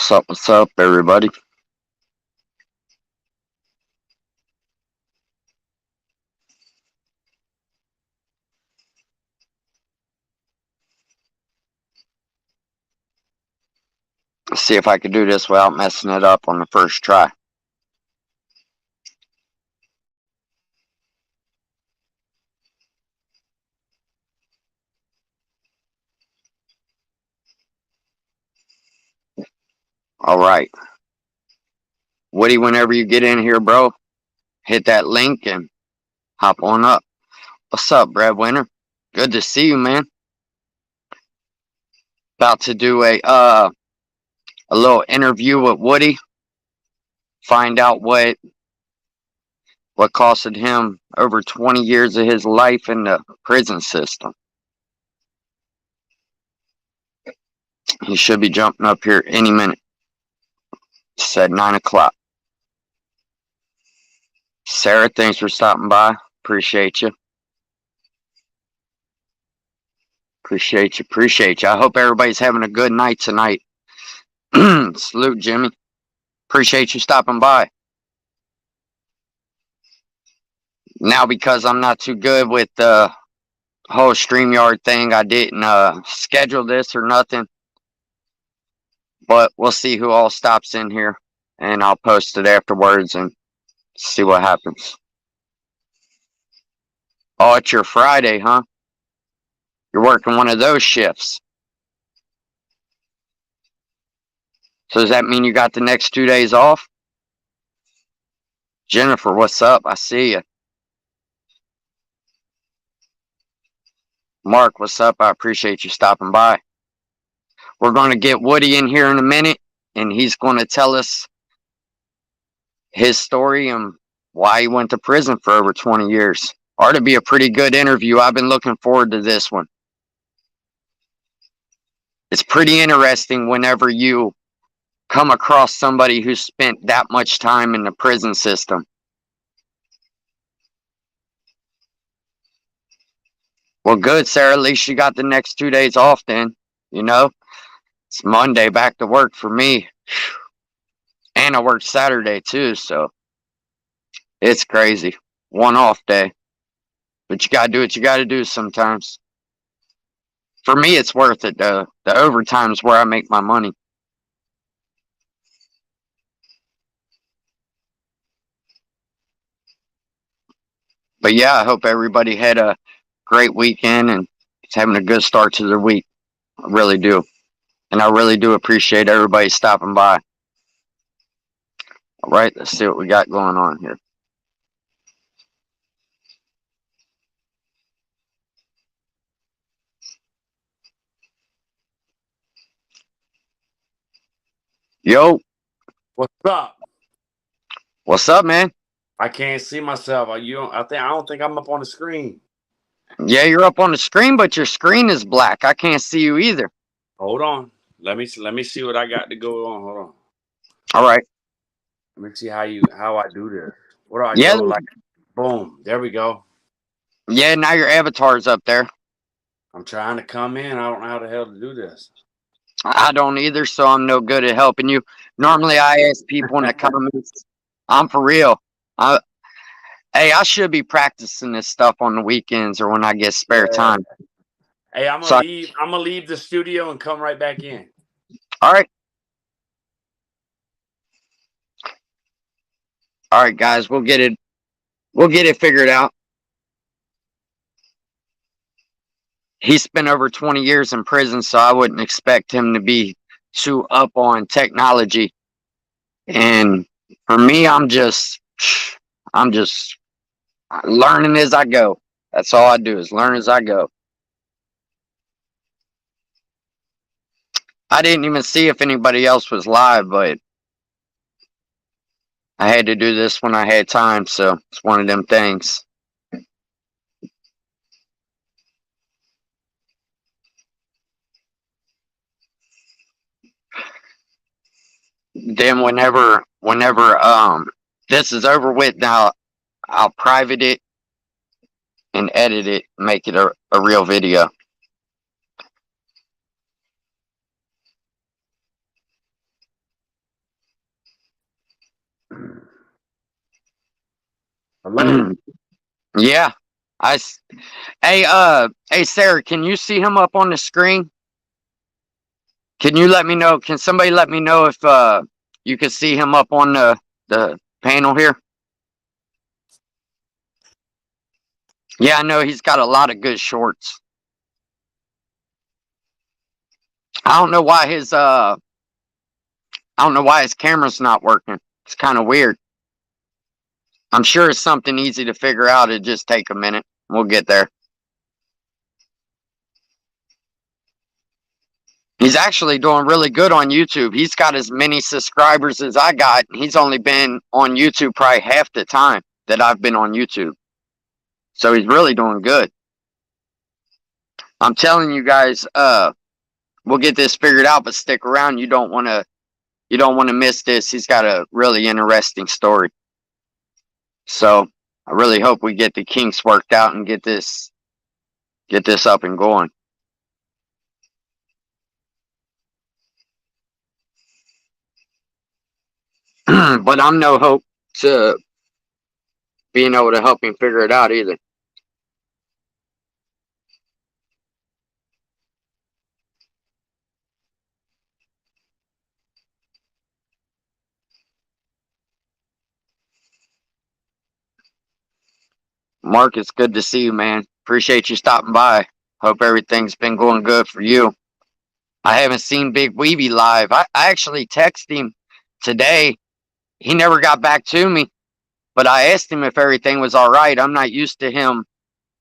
What's up, everybody? Let's see if I can do this without messing it up on the first try. All right. Woody, whenever you get in here, bro, hit that link and hop on up. What's up, breadwinner? Good to see you, man. About to do a little interview with Woody. Find out what costed him over 20 years of his life in the prison system. He should be jumping up here any minute. Said 9 o'clock. Sarah, thanks for stopping by. Appreciate you. Appreciate you. I hope everybody's having a good night tonight. Salute, Jimmy. Appreciate you stopping by. Now, because I'm not too good with the whole StreamYard thing, I didn't schedule this or nothing. But we'll see who all stops in here. And I'll post it afterwards and see what happens. Oh, it's your Friday, huh? You're working one of those shifts. So does that mean you got the next 2 days off? Jennifer, what's up? I see you. Mark, what's up? I appreciate you stopping by. We're going to get Woody in here in a minute, and he's going to tell us his story and why he went to prison for over 20 years. Ought to be a pretty good interview. I've been looking forward to this one. It's pretty interesting whenever you come across somebody who spent that much time in the prison system. Well, good, Sarah. At least you got the next 2 days off then. You know, it's Monday, back to work for me. And I work Saturday too, so it's crazy. One off day. But you gotta do what you gotta do sometimes. For me, it's worth it. The overtime's where I make my money. But yeah, I hope everybody had a great weekend and is having a good start to their week. I really do. And I really do appreciate everybody stopping by. All right, let's see what we got going on here. Yo, What's up? what's up, man? I can't see myself. I don't think I'm up on the screen. Yeah, you're up on the screen, but your screen is black. I can't see you either. Hold on. Let me see what I got to go on. Hold on. All right. Let me see how I do this. What do I Yeah, go like? Boom. There we go. yeah. Now your avatar's up there. I'm trying to come in. I don't know how the hell to do this. I don't either, so I'm no good at helping you. Normally, I ask people in the comments. I'm for real. I, hey, I should be practicing this stuff on the weekends or when I get spare time. Hey, I'm gonna So, leave. I'm gonna leave the studio and come right back in. all right, guys, we'll get it. We'll get it figured out. He spent over 20 years in prison, so I wouldn't expect him to be too up on technology. And for me, I'm just learning as I go. That's all I do is learn as I go. I didn't even see if anybody else was live, but I had to do this when I had time, so it's one of them things. Then whenever this is over with, now I'll private it and edit it, make it a real video. Hello. Yeah. Hey, Sarah, can you see him up on the screen? Can you let me know? Can somebody let me know if you can see him up on the panel here? Yeah, I know he's got a lot of good shorts. I don't know why his camera's not working. It's kind of weird. I'm sure it's something easy to figure out. It'd just take a minute. We'll get there. He's actually doing really good on YouTube. He's got as many subscribers as I got. He's only been on YouTube probably half the time that I've been on YouTube. So he's really doing good. I'm telling you guys, we'll get this figured out, but stick around. You don't want to miss this. He's got a really interesting story. So I really hope we get the kinks worked out and get this up and going. But I'm no hope to being able to help him figure it out either. Mark, it's good to see you, man. Appreciate you stopping by. Hope everything's been going good for you. I haven't seen Big Weeby live. I actually texted him today. He never got back to me, but I asked him if everything was all right. I'm not used to him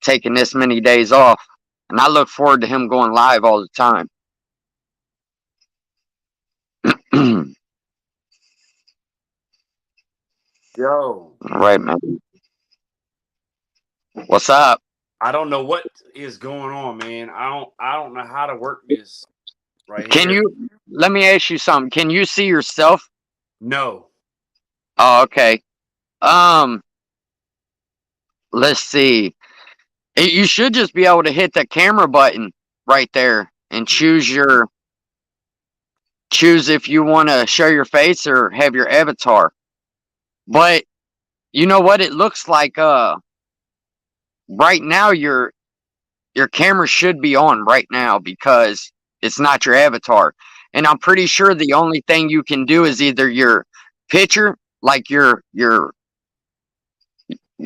taking this many days off, and I look forward to him going live all the time. Yo. All right, man. What's up? I don't know what is going on, man. I don't know how to work this right Can here. you let me ask you something? Can you see yourself? No. Oh, okay. Um, let's see. You should just be able to hit the camera button right there and choose if you want to show your face or have your avatar. But you know what? It looks like right now your camera should be on right now because it's not your avatar. And I'm pretty sure the only thing you can do is either your picture, like your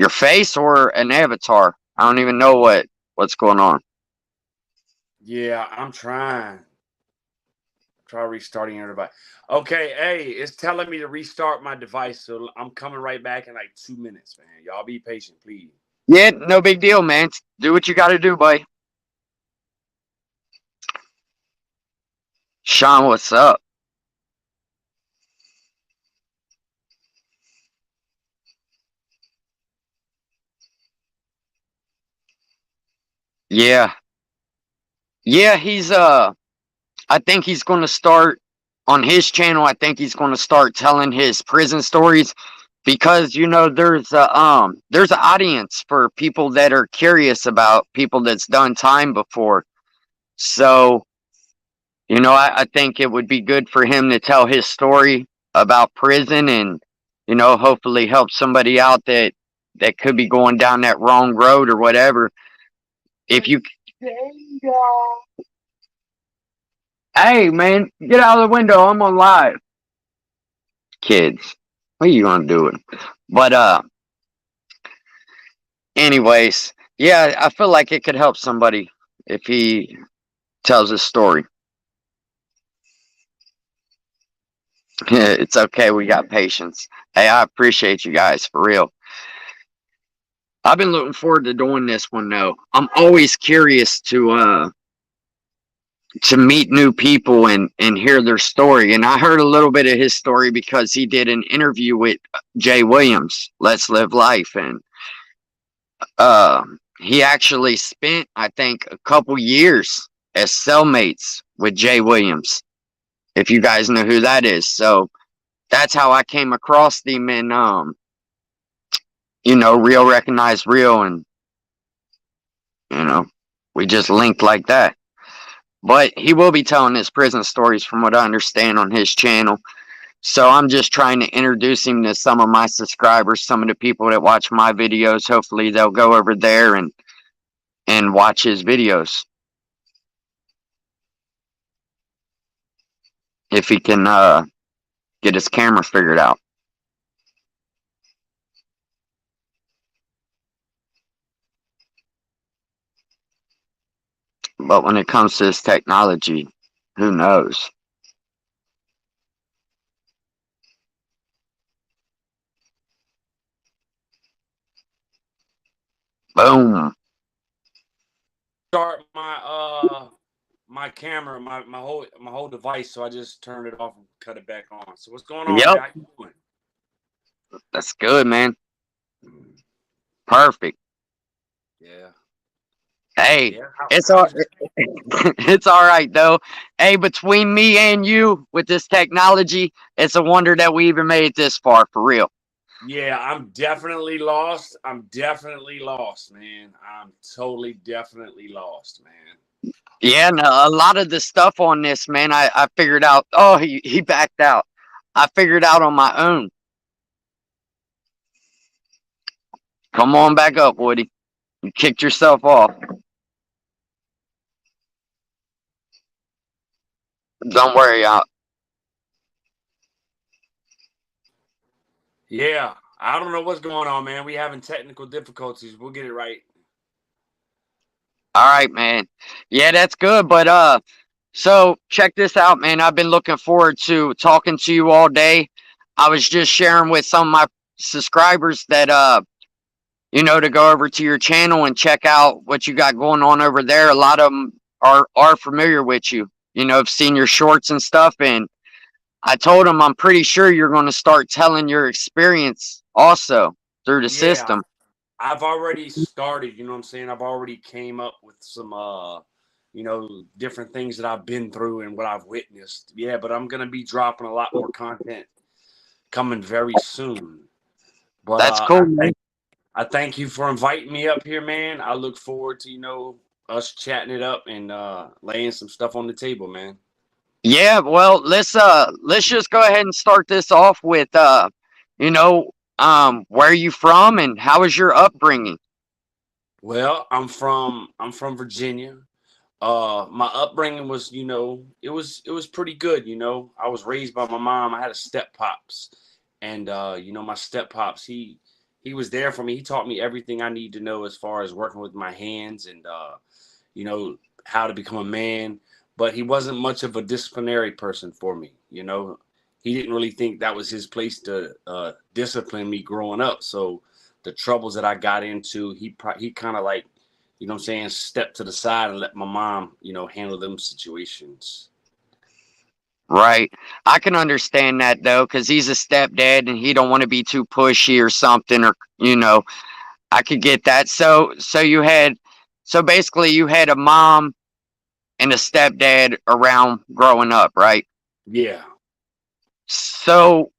face, or an avatar. I don't even know what's going on. Yeah, I'm trying. Try restarting your device. Okay, hey, it's telling me to restart my device, so I'm coming right back in like 2 minutes, man. Y'all be patient, please. Yeah, no big deal, man. Do what you got to do, buddy. Sean, what's up? Yeah. Yeah, I think he's going to start on his channel. I think he's going to start telling his prison stories because there's an audience for people that are curious about people that's done time before. So, I think it would be good for him to tell his story about prison and hopefully help somebody out that could be going down that wrong road or whatever. If you Hey, man, get out of the window. I'm on live. Kids, what are you gonna do it? But anyways, yeah, I feel like it could help somebody if he tells his story. It's okay. We got patience. Hey, I appreciate you guys for real. I've been looking forward to doing this one though. I'm always curious to meet new people and hear their story. And I heard a little bit of his story because he did an interview with Jay Williams, Let's Live Life, and uh, he actually spent, I think, a couple years as cellmates with Jay Williams. If you guys know who that is, so that's how I came across him in Real Recognize Real, and we just linked like that. But he will be telling his prison stories from what I understand on his channel. So I'm just trying to introduce him to some of my subscribers, some of the people that watch my videos. Hopefully they'll go over there and watch his videos if he can get his camera figured out. But when it comes to this technology, who knows? Boom. Start my camera, my whole device, so I just turned it off and cut it back on. So what's going on, Yep. man? How you doing? That's good, man. Perfect. Yeah. Hey, Yeah. it's all How's it's all right though. Hey, between me and you with this technology, it's a wonder that we even made it this far for real. Yeah, I'm definitely lost. I'm definitely lost, man. I'm totally definitely lost, man. Yeah, and a lot of the stuff on this, man, I figured out. Oh, he backed out. I figured out on my own. Come on back up, Woody. You kicked yourself off. Don't worry out. Yeah. I don't know what's going on, man. We having technical difficulties. We'll get it right. All right, man. Yeah, that's good. But so check this out, man. I've been looking forward to talking to you all day. I was just sharing with some of my subscribers that to go over to your channel and check out what you got going on over there. A lot of them are familiar with you. Have seen your shorts and stuff, and I told them I'm pretty sure you're going to start telling your experience also through the Yeah. system. I've already started, you know what I'm saying? I've already came up with some different things that I've been through and what I've witnessed. Yeah, but I'm gonna be dropping a lot more content coming very soon. But That's cool, man. I thank you for inviting me up here, man. I look forward to, us chatting it up and laying some stuff on the table, man. Yeah, well, let's just go ahead and start this off with where are you from and how was your upbringing? Well, I'm from Virginia. My upbringing was, it was pretty good. I was raised by my mom. I had a step pops, and my step pops, he was there for me. He taught me everything I need to know as far as working with my hands and you know how to become a man. But he wasn't much of a disciplinary person for me. He didn't really think that was his place to discipline me growing up. So the troubles that I got into, he kind of like, what I'm saying, step to the side and let my mom, handle them situations. Right. I can understand that though, because he's a stepdad and he don't want to be too pushy or something, or I could get that. So basically you had a mom and a stepdad around growing up, right? Yeah. So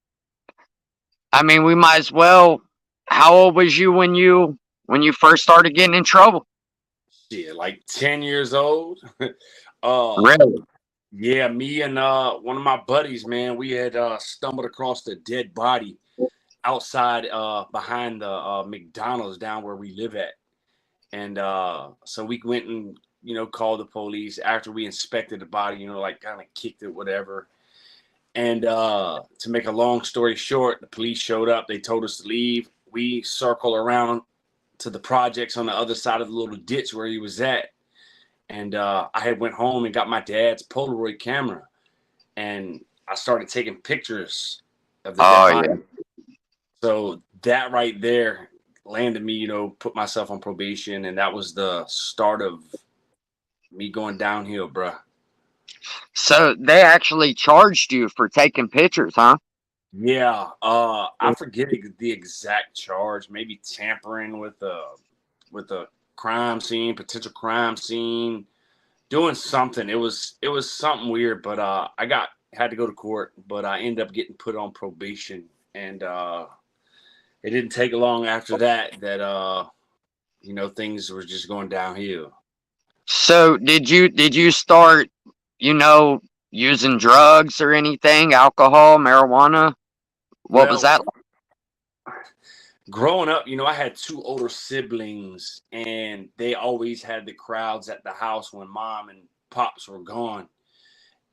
I mean, we might as well. How old was you when you first started getting in trouble? Shit, like 10 years old. uh Really? yeah, me and one of my buddies, man, we had stumbled across a dead body outside behind the McDonald's down where we live at. And so we went and, called the police after we inspected the body, like kind of kicked it, whatever. And to make a long story short, the police showed up. They told us to leave. We circled around to the projects on the other side of the little ditch where he was at. And I had went home and got my dad's Polaroid camera. And I started taking pictures of the dead Oh body. yeah. So that right there landed me, put myself on probation. And that was the start of me going downhill, bruh. So they actually charged you for taking pictures, huh? Yeah, I forget the exact charge. Maybe tampering with a crime scene, potential crime scene, doing something. It was something weird, but had to go to court, but I ended up getting put on probation, and it didn't take long after that things were just going downhill. So did you start, you know? using drugs or anything, alcohol, marijuana? What was Well, that? growing up, I had two older siblings, and they always had the crowds at the house when mom and pops were gone.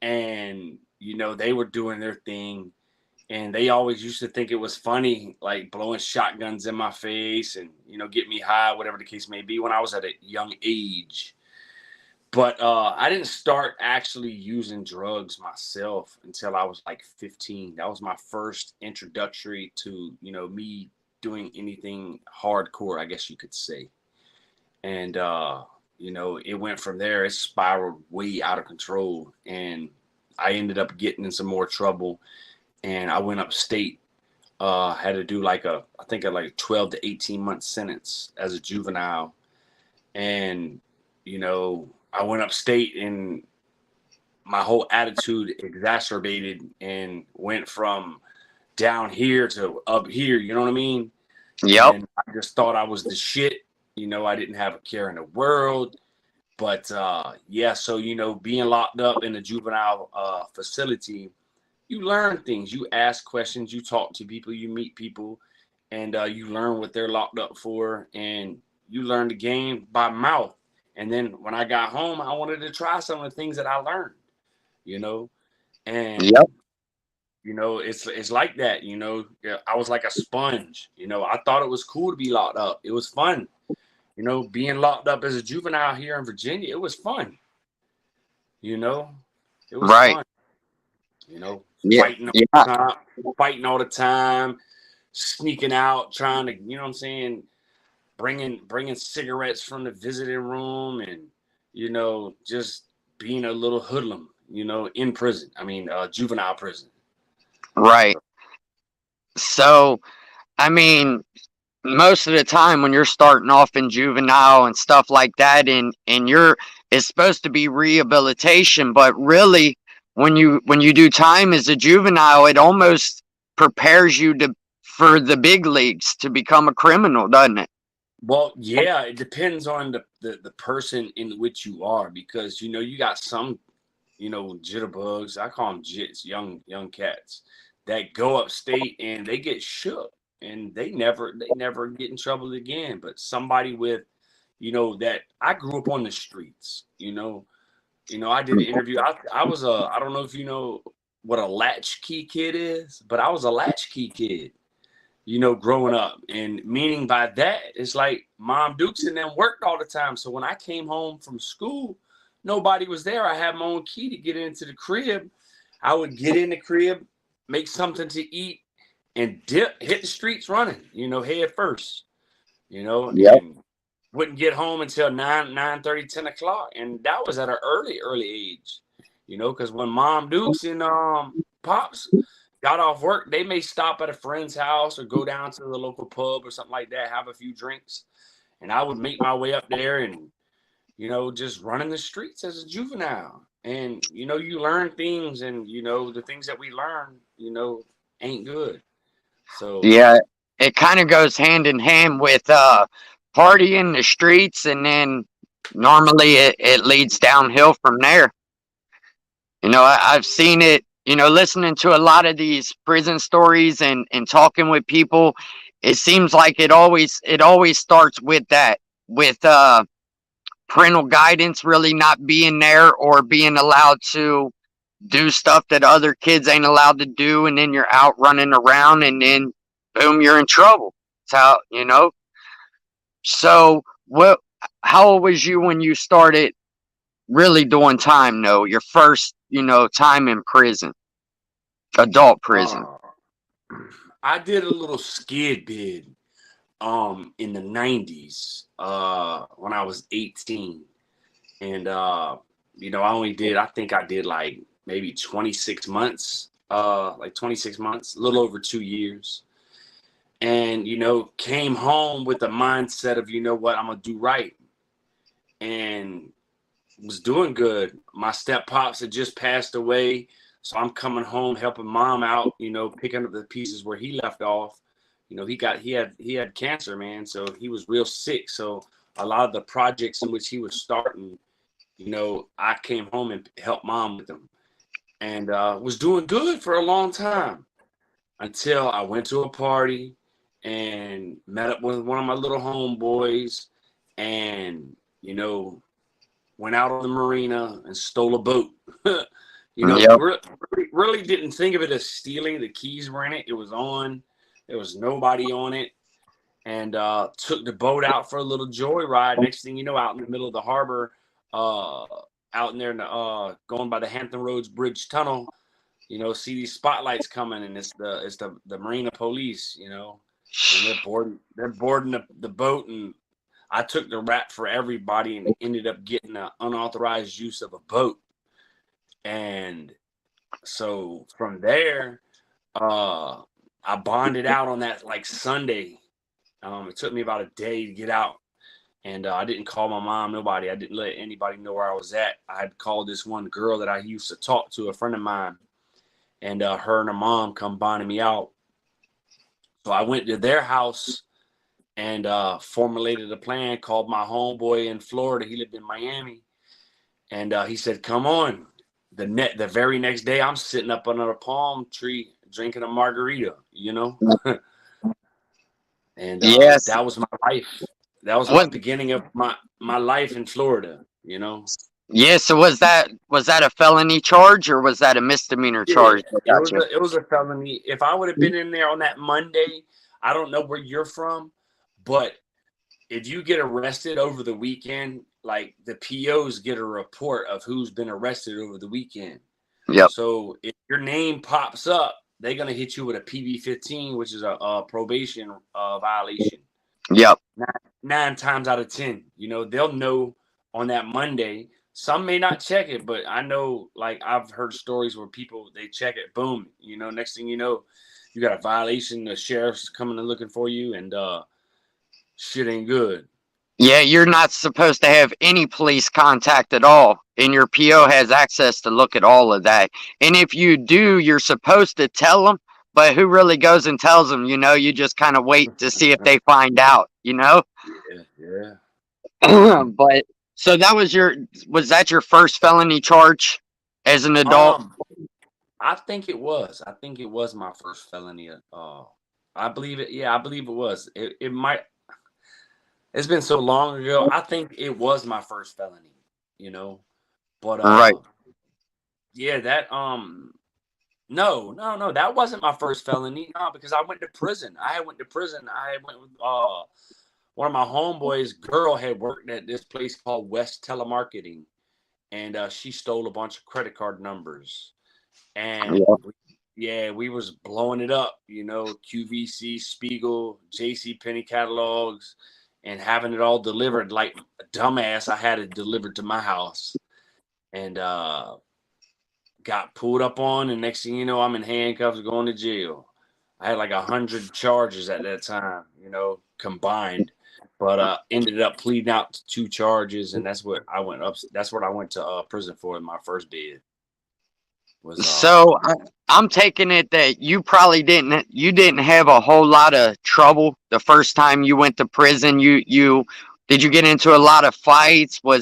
And, they were doing their thing. And they always used to think it was funny, like blowing shotguns in my face and, get me high, whatever the case may be, when I was at a young age. But I didn't start actually using drugs myself until I was like 15. That was my first introductory to, me doing anything hardcore, I guess you could say. And, it went from there. It spiraled way out of control. And I ended up getting in some more trouble. And I went upstate. Had to do I think a 12 to 18 month sentence as a juvenile. And, I went upstate and my whole attitude exacerbated and went from down here to up here, you know what I mean? Yep. And I just thought I was the shit. I didn't have a care in the world. But yeah, so, being locked up in a juvenile facility, you learn things. You ask questions, you talk to people, you meet people, and you learn what they're locked up for. And you learn the game by mouth. And then when I got home, I wanted to try some of the things that I learned, and Yep. it's like that. Yeah, I was like a sponge. I thought it was cool to be locked up. It was fun. Being locked up as a juvenile here in Virginia, it was fun. It was Right. fun. Yeah. Fighting all Yeah. the time, fighting all the time, sneaking out, trying to, what I'm saying, bringing cigarettes from the visiting room, and just being a little hoodlum, in prison. I mean, juvenile prison. Right. So, I mean, most of the time when you're starting off in juvenile and stuff like that, and you're it's supposed to be rehabilitation, but really when you do time as a juvenile, it almost prepares you to for the big leagues to become a criminal, doesn't it? Well, yeah, it depends on the person in which you are, because you got some jitterbugs. I call them jits, young cats that go upstate and they get shook and they never get in trouble again. But somebody with that I grew up on the streets. I did an interview. I was I don't know if you know what a latchkey kid is, but I was a latchkey kid. Growing up. And meaning by that, it's like Mom Dukes and them worked all the time. So when I came home from school, nobody was there. I had my own key to get into the crib. I would get in the crib, make something to eat, and hit the streets running, head first, Yep. and wouldn't get home until 9:30, 10 o'clock. And that was at an early age, because when Mom Dukes and Pops got off work, they may stop at a friend's house or go down to the local pub or something like that, have a few drinks. And I would make my way up there and, just running the streets as a juvenile. And, you learn things, and, the things that we learn, ain't good. So, Yeah, it kind of goes hand in hand with partying the streets, and then normally it leads downhill from there. I've seen it, listening to a lot of these prison stories and talking with people. It seems like it always starts with that, with parental guidance really not being there, or being allowed to do stuff that other kids ain't allowed to do, and then you're out running around, and then boom, you're in trouble. That's how. So what? How old was you when you started really doing time? No, your first, time in prison, adult prison. uh, I did a little skid bid in the 90s when I was 18. And I think I did like maybe 26 months, like 26 months, a little over 2 years. And came home with the mindset of, what, I'm gonna do right. And was doing good. My step pops had just passed away, so I'm coming home helping Mom out, picking up the pieces where he left off. He had cancer, man, so he was real sick. So a lot of the projects in which he was starting, I came home and helped Mom with them. and was doing good for a long time until I went to a party and met up with one of my little homeboys, and went out on the marina and stole a boat. Yep. Really didn't think of it as stealing. The keys were in it. It was on. There was nobody on it. And took the boat out for a little joyride. Next thing you know, out in the middle of the harbor, out in there, going by the Hampton Roads Bridge Tunnel, see these spotlights coming, and it's the Marina Police, and they're boarding the boat, and I took the rap for everybody and ended up getting an unauthorized use of a boat. And so from there, I bonded out on that like Sunday. It took me about a day to get out, and I didn't call my mom, nobody. I didn't let anybody know where I was at. I had called this one girl that I used to talk to, a friend of mine, and her and her mom come bonding me out. So I went to their house and formulated a plan, called my homeboy in Florida. He lived in Miami. And he said, come on. The very next day, I'm sitting up under a palm tree drinking a margarita, And Yes. that was my life. That was my Was beginning of my life in Florida, Yeah. So was that a felony charge or was that a misdemeanor Yeah, charge? That it got was you? a felony. If I would have been in there on that Monday, I don't know where you're from, but if you get arrested over the weekend, like the POs get a report of who's been arrested over the weekend. Yep. So if your name pops up, they're gonna hit you with a PB-15, which is a probation violation. Yep. Nine times out of 10, they'll know on that Monday. Some may not check it, but I know, like, I've heard stories where people, they check it, boom, next thing you know, you got a violation. The sheriff's coming and looking for you, and shit ain't good. Yeah, you're not supposed to have any police contact at all, and your PO has access to look at all of that. And if you do, you're supposed to tell them, but who really goes and tells them? You just kind of wait to see if they find out, Yeah, yeah. But so was that your first felony charge as an adult? Um, I think it was. I think it was my first felony. I believe it. Yeah, I believe it was. It might. It's been so long ago. I think it was my first felony. You know, but Right. yeah, that no, no, no, that wasn't my first felony. No, because I went to prison. I went to prison. I went with one of my homeboys' girl had worked at this place called West Telemarketing, and she stole a bunch of credit card numbers. And Yeah. yeah, we was blowing it up, QVC, Spiegel, JC Penney catalogs, and having it all delivered like a dumbass. I had it delivered to my house, and got pulled up on, and next thing you know, I'm in handcuffs going to jail. I had like 100 charges at that time, combined, but ended up pleading out to 2 charges, and that's what I went up. That's what I went to prison for in my first bid. Was So I'm taking it that you didn't have a whole lot of trouble the first time you went to prison. You did you get into a lot of fights? all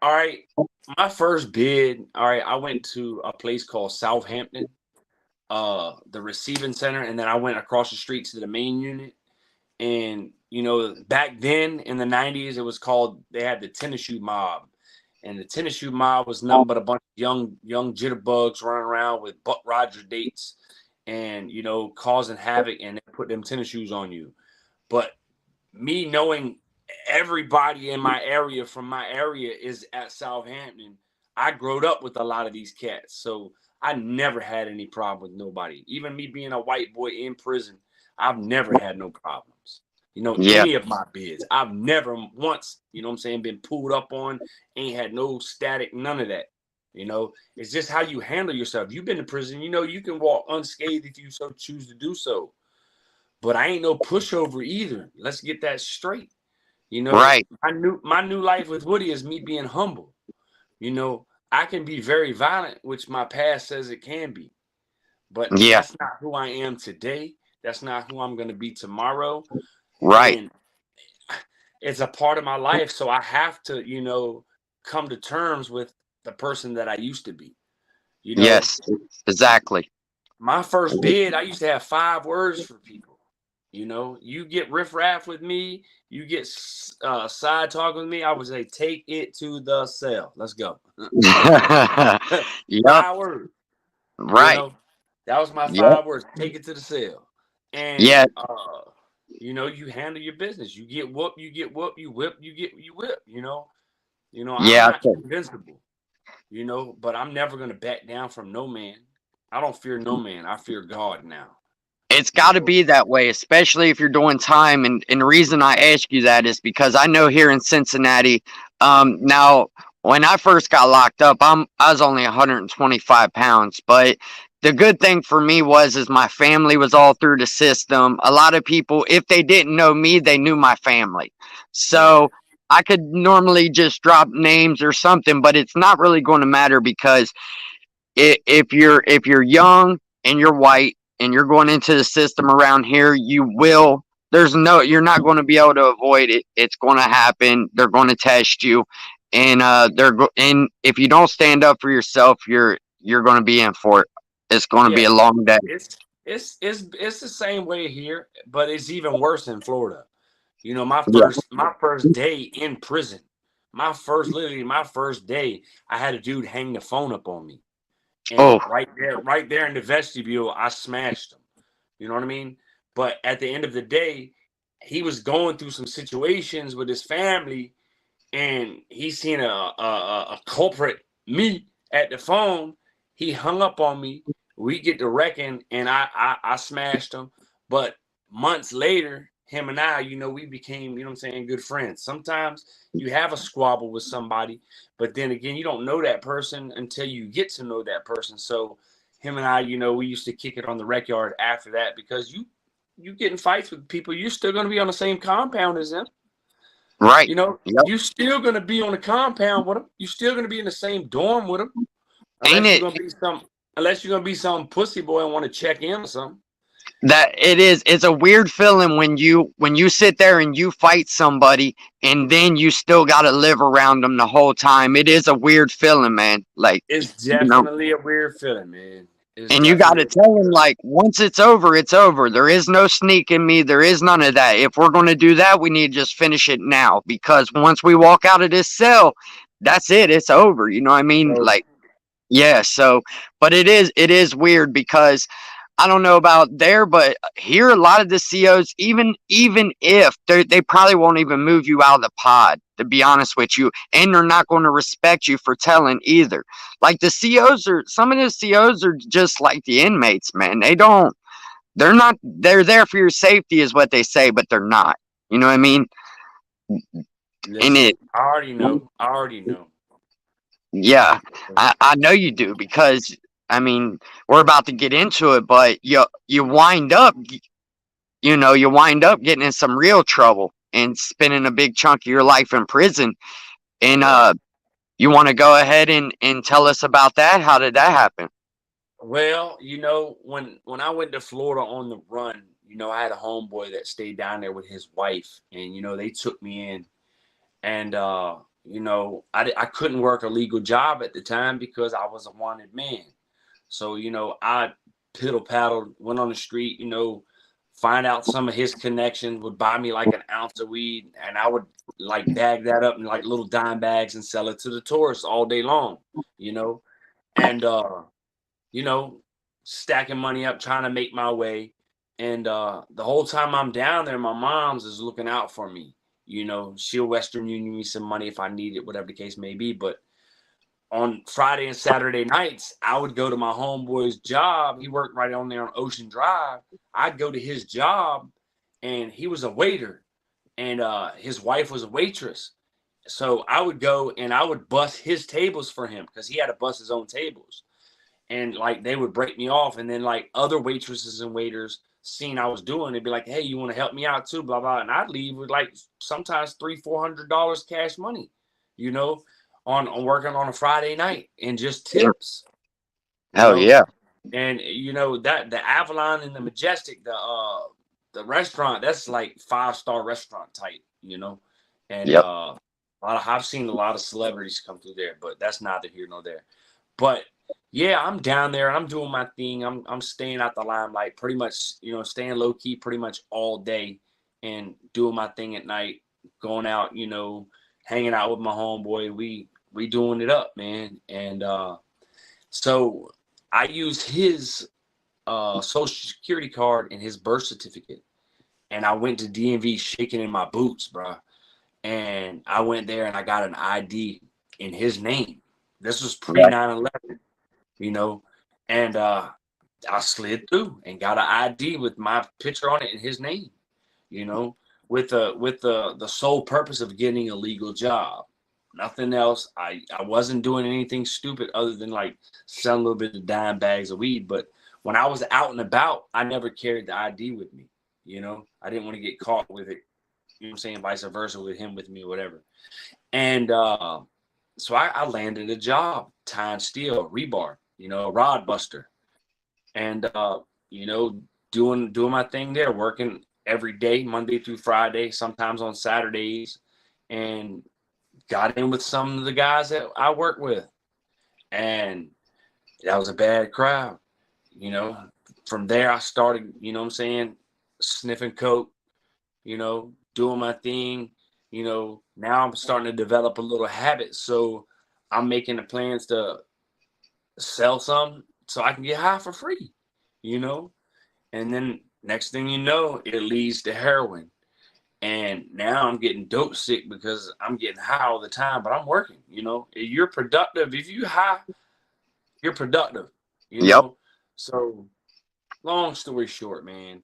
right. My first bid, all right, I went to a place called Southampton, the receiving center, and then I went across the street to the main unit. And back then in the 90s, it was called, they had the tennis shoe mob. And the tennis shoe mob was nothing but a bunch of young jitterbugs running around with Buck Roger dates and causing havoc, and they put them tennis shoes on you. But me knowing everybody in my area from my area is at Southampton, I growed up with a lot of these cats. So I never had any problem with nobody. Even me being a white boy in prison, I've never had no problems. Yeah. Any of my bids, I've never once, been pulled up on, ain't had no static, none of that. It's just how you handle yourself. You've been to prison, you can walk unscathed if you so choose to do so. But I ain't no pushover either. Let's get that straight. Right. My new life with Woody is me being humble. I can be very violent, which my past says it can be. But Yeah. that's not who I am today. That's not who I'm going to be tomorrow. Right. And it's a part of my life. So I have to, come to terms with the person that I used to be. You know, Yes, exactly. my first bid, I used to have 5 words for people. You know, you get riffraff with me, you get side talk with me, I would say, take it to the cell. Let's go. Yep. 5 words. You Right. know, that was my Yep. 5 words. Take it to the cell. Yeah. And you know, you handle your business. You get whoop, you get whoop, you whip, you whip. I'm Yeah. not invincible. But I'm never gonna back down from no man. I don't fear no man. I fear God now. It's You got to know, be that way, especially if you're doing time. And the reason I ask you that is because I know here in Cincinnati, now when I first got locked up, I was only 125 pounds. But the good thing for me is my family was all through the system. A lot of people, if they didn't know me, they knew my family. right? So I could normally just drop names or something, but it's not really going to matter because if you're young and you're white and you're going into the system around here, you're not going to be able to avoid it. It's going to happen. They're going to test you, and and if you don't stand up for yourself, you're going to be in for it. It's going to be Yeah, a long day. it's the same way here, but it's even worse in Florida. My Yeah. first day in prison, literally my first day, I had a dude hang the phone up on me. And Oh. right there in the vestibule, I smashed him. You know what I mean? But at the end of the day, he was going through some situations with his family, and he seen a culprit, me, at the phone. He hung up on me. We get to wrecking, and I smashed him. But months later, him and I, we became, you know what I'm saying, good friends. Sometimes you have a squabble with somebody, but then again, you don't know that person until you get to know that person. So him and I, we used to kick it on the rec yard after that, because you get in fights with people, you're still going to be on the same compound as them. Right. Yep. You still gonna be on the compound with them. You still gonna be in the same dorm with them, Ain't unless you're it? gonna be some pussy boy and want to check in or something. That it is. It's a weird feeling when you sit there and you fight somebody and then you still got to live around them the whole time. It is a weird feeling, man. Like, It's you know, definitely a weird feeling, man. It's and you got definitely to a weird tell them, feeling. like, once it's over, it's over. There is no sneaking me. There is none of that. If we're going to do that, we need to just finish it now, because once we walk out of this cell, that's it. It's over. You know what I mean? So Like, yeah. So, but it is weird because I don't know about there, but here a lot of the COs, even if they probably won't even move you out of the pod, to be honest with you, and they're not going to respect you for telling either. Like some of the COs are just like the inmates, man. They're not. They're there for your safety, is what they say, but they're not. You know what I mean? And listen, I already know. I already know. yeah, I know you do, because I mean we're about to get into it, but you wind up you wind up getting in some real trouble and spending a big chunk of your life in prison. And Yeah. you want to go ahead and tell us about that? How did that happen? Well, when I went to Florida on the run, I had a homeboy that stayed down there with his wife, and they took me in. And I couldn't work a legal job at the time because I was a wanted man. So I piddle paddled, went on the street, find out some of his connections, would buy me like an ounce of weed, and I would like bag that up in like little dime bags and sell it to the tourists all day long, you know, and you know, stacking money up, trying to make my way. And the whole time I'm down there, my mom's is looking out for me. She'll Western Union me some money if I need it, whatever the case may be. But on Friday and Saturday nights, I would go to my homeboy's job. He worked right on there on Ocean Drive. I'd go to his job, and he was a waiter, and his wife was a waitress. So I would go and I would bust his tables for him because he had to bust his own tables. And like they would break me off, and then like other waitresses and waiters seeing I was doing, they'd be like, "Hey, you want to help me out too?" Blah blah, and I'd leave with like sometimes $300-400 cash money, you know, on working on a Friday night and just tips, you Hell know, yeah. and that the Avalon and the Majestic, the restaurant, that's like 5-star restaurant type, and Yep. I've seen a lot of celebrities come through there, but that's neither here nor there. But Yeah, I'm down there. I'm doing my thing. I'm staying out the limelight, pretty much. Staying low key, pretty much all day, and doing my thing at night. Going out, hanging out with my homeboy. We doing it up, man. And so I used his social security card and his birth certificate, and I went to DMV shaking in my boots, bro. And I went there and I got an ID in his name. This was pre Right. 9/11, you know, and I slid through and got an ID with my picture on it in his name, you know, with the sole purpose of getting a legal job. Nothing else. I wasn't doing anything stupid other than like selling a little bit of dime bags of weed. But when I was out and about, I never carried the ID with me. I didn't want to get caught with it. You know what I'm saying? Vice versa with him with me, whatever. And so I landed a job tying steel, rebar, a rod buster, and you know, doing my thing there, working every day, Monday through Friday, sometimes on Saturdays, and got in with some of the guys that I work with, and that was a bad crowd. You know, from there I started, what I'm saying, sniffing coke, doing my thing. Now I'm starting to develop a little habit, so I'm making the plans to sell some so I can get high for free, you know. And then next thing you know, it leads to heroin. And now I'm getting dope sick because I'm getting high all the time, but I'm working, You're productive. If you high, you're productive, you Yep. know. So long story short, man,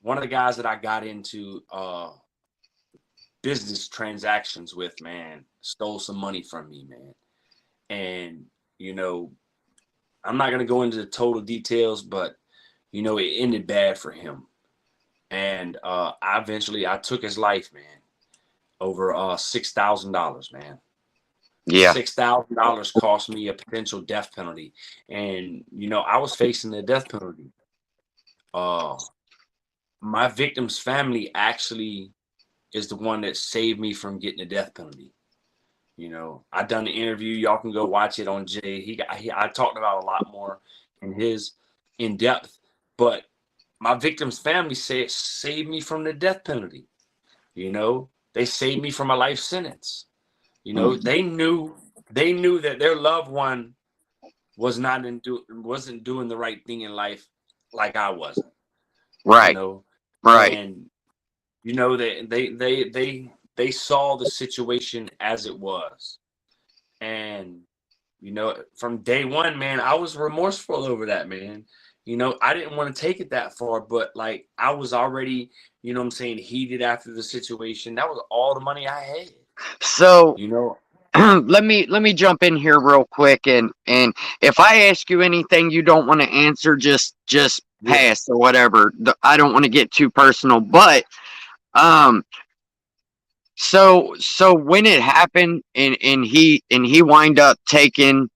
one of the guys that I got into business transactions with, man, stole some money from me, man. And, you know, I'm not gonna go into the total details, but it ended bad for him. And I took his life, man, over $6,000, man. Yeah. $6,000 cost me a potential death penalty. And I was facing the death penalty. Uh my victim's family actually is the one that saved me from getting the death penalty. I done the interview. Y'all can go watch it on Jay. I talked about a lot more in his in depth, but my victim's family said saved me from the death penalty. They saved me from a life sentence. Mhm. They knew that their loved one wasn't doing the right thing in life like I wasn't. you Right. know, Right. and they saw the situation as it was, and from day one, man, I was remorseful over that, man. I didn't want to take it that far, but like I was already, what I'm saying, heated after the situation. That was all the money I had, So you know. let me jump in here real quick, and if I ask you anything you don't want to answer, just Yeah. pass or whatever. I don't want to get too personal, but um so when it happened and he wind up taking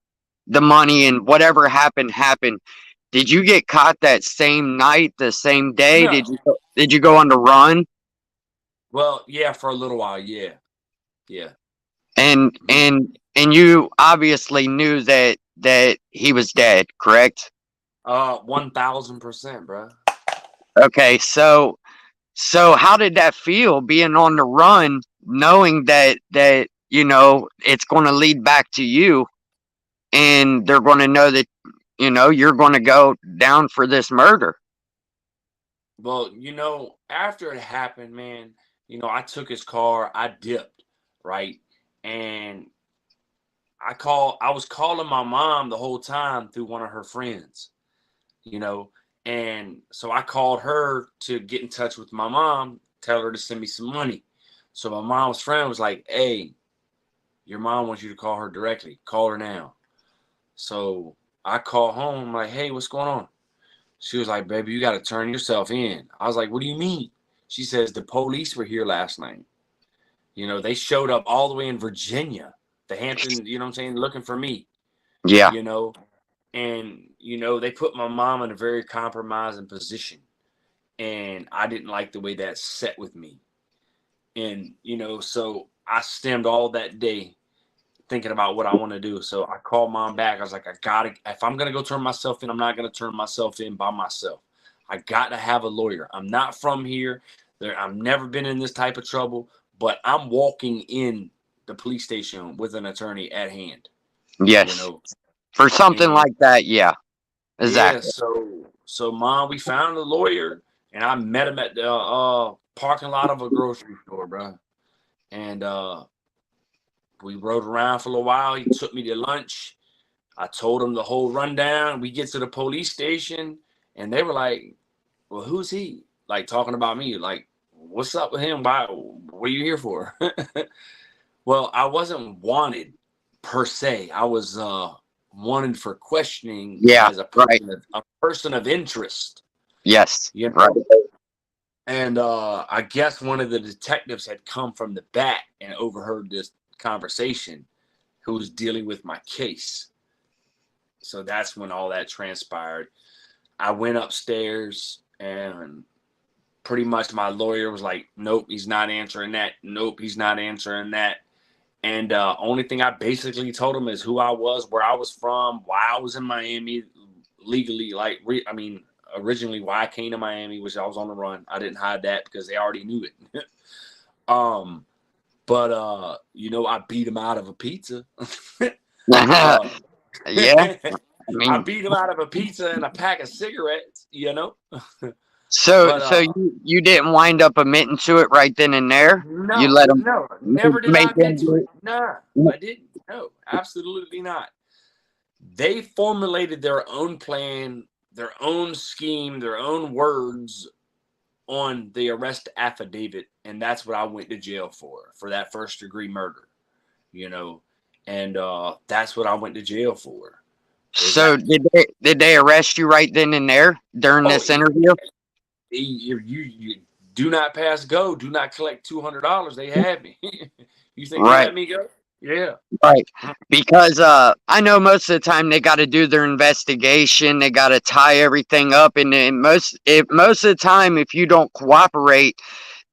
the money and whatever happened, did you get caught that same night, the same day? No. Did you go on the run? Well, yeah, for a little while, yeah. Yeah. And Mhm. and you obviously knew that he was dead, correct? 1000%, bro. Okay, so how did that feel being on the run, knowing that it's going to lead back to you, and they're going to know that you're going to go down for this murder? Well, after it happened, man, I took his car, I dipped, right? And I was calling my mom the whole time through one of her friends, you know, and so I called her to get in touch with my mom, tell her to send me some money. So my mom's friend was like, "Hey, your mom wants you to call her directly. Call her now." So I call home, I'm like, "Hey, what's going on?" She was like, "Baby, you got to turn yourself in." I was like, "What do you mean?" She says, "The police were here last night. They showed up all the way in Virginia, the Hampton, you know what I'm saying, looking for me, Yeah. you know, and, they put my mom in a very compromising position. And I didn't like the way that set with me. And, so I stemmed all that day thinking about what I want to do. So I called mom back. I was like, if I'm going to go turn myself in, I'm not going to turn myself in by myself. I got to have a lawyer. I'm not from here. I've never been in this type of trouble, but I'm walking in the police station with an attorney at hand, Yes. For something and like that, yeah. yeah, Exactly. so mom, we found a lawyer, and I met him at the parking lot of a grocery store, bro. And we rode around for a little while. He took me to lunch. I told him the whole rundown. We get to the police station, and they were like, "Well, who's he?" Like talking about me. Like, what's up with him? Why? What are you here for? Well, I wasn't wanted per se. I was wanted for questioning Yeah. as Right. a person of interest. Yes. You Right. know? And I guess one of the detectives had come from the back and overheard this conversation, who was dealing with my case. So that's when all that transpired. I went upstairs, and pretty much my lawyer was like, nope, he's not answering that. Nope, he's not answering that. And only thing I basically told him is who I was, where I was from, why I was in Miami legally. Like, originally why I came to Miami, which I was on the run. I didn't hide that because they already knew it. But I beat him out of a pizza. uh, Yeah. I I mean, beat him out of a pizza and a pack of cigarettes, so But you didn't wind up admitting to it right then and there. You no, let them no, never did I make admit them to do it. Nah, it. I didn't. No, absolutely not. They formulated their own plan, their own scheme, their own words on the arrest affidavit, and that's what I went to jail for that first degree murder, you know, and that's what I went to jail for. Is So that did they arrest you right then and there during oh this interview? you do not pass go, do not collect $200. They had me. You think they Right. let me go? Yeah. Right. Because I know most of the time they got to do their investigation, they got to tie everything up, and then most of the time if you don't cooperate,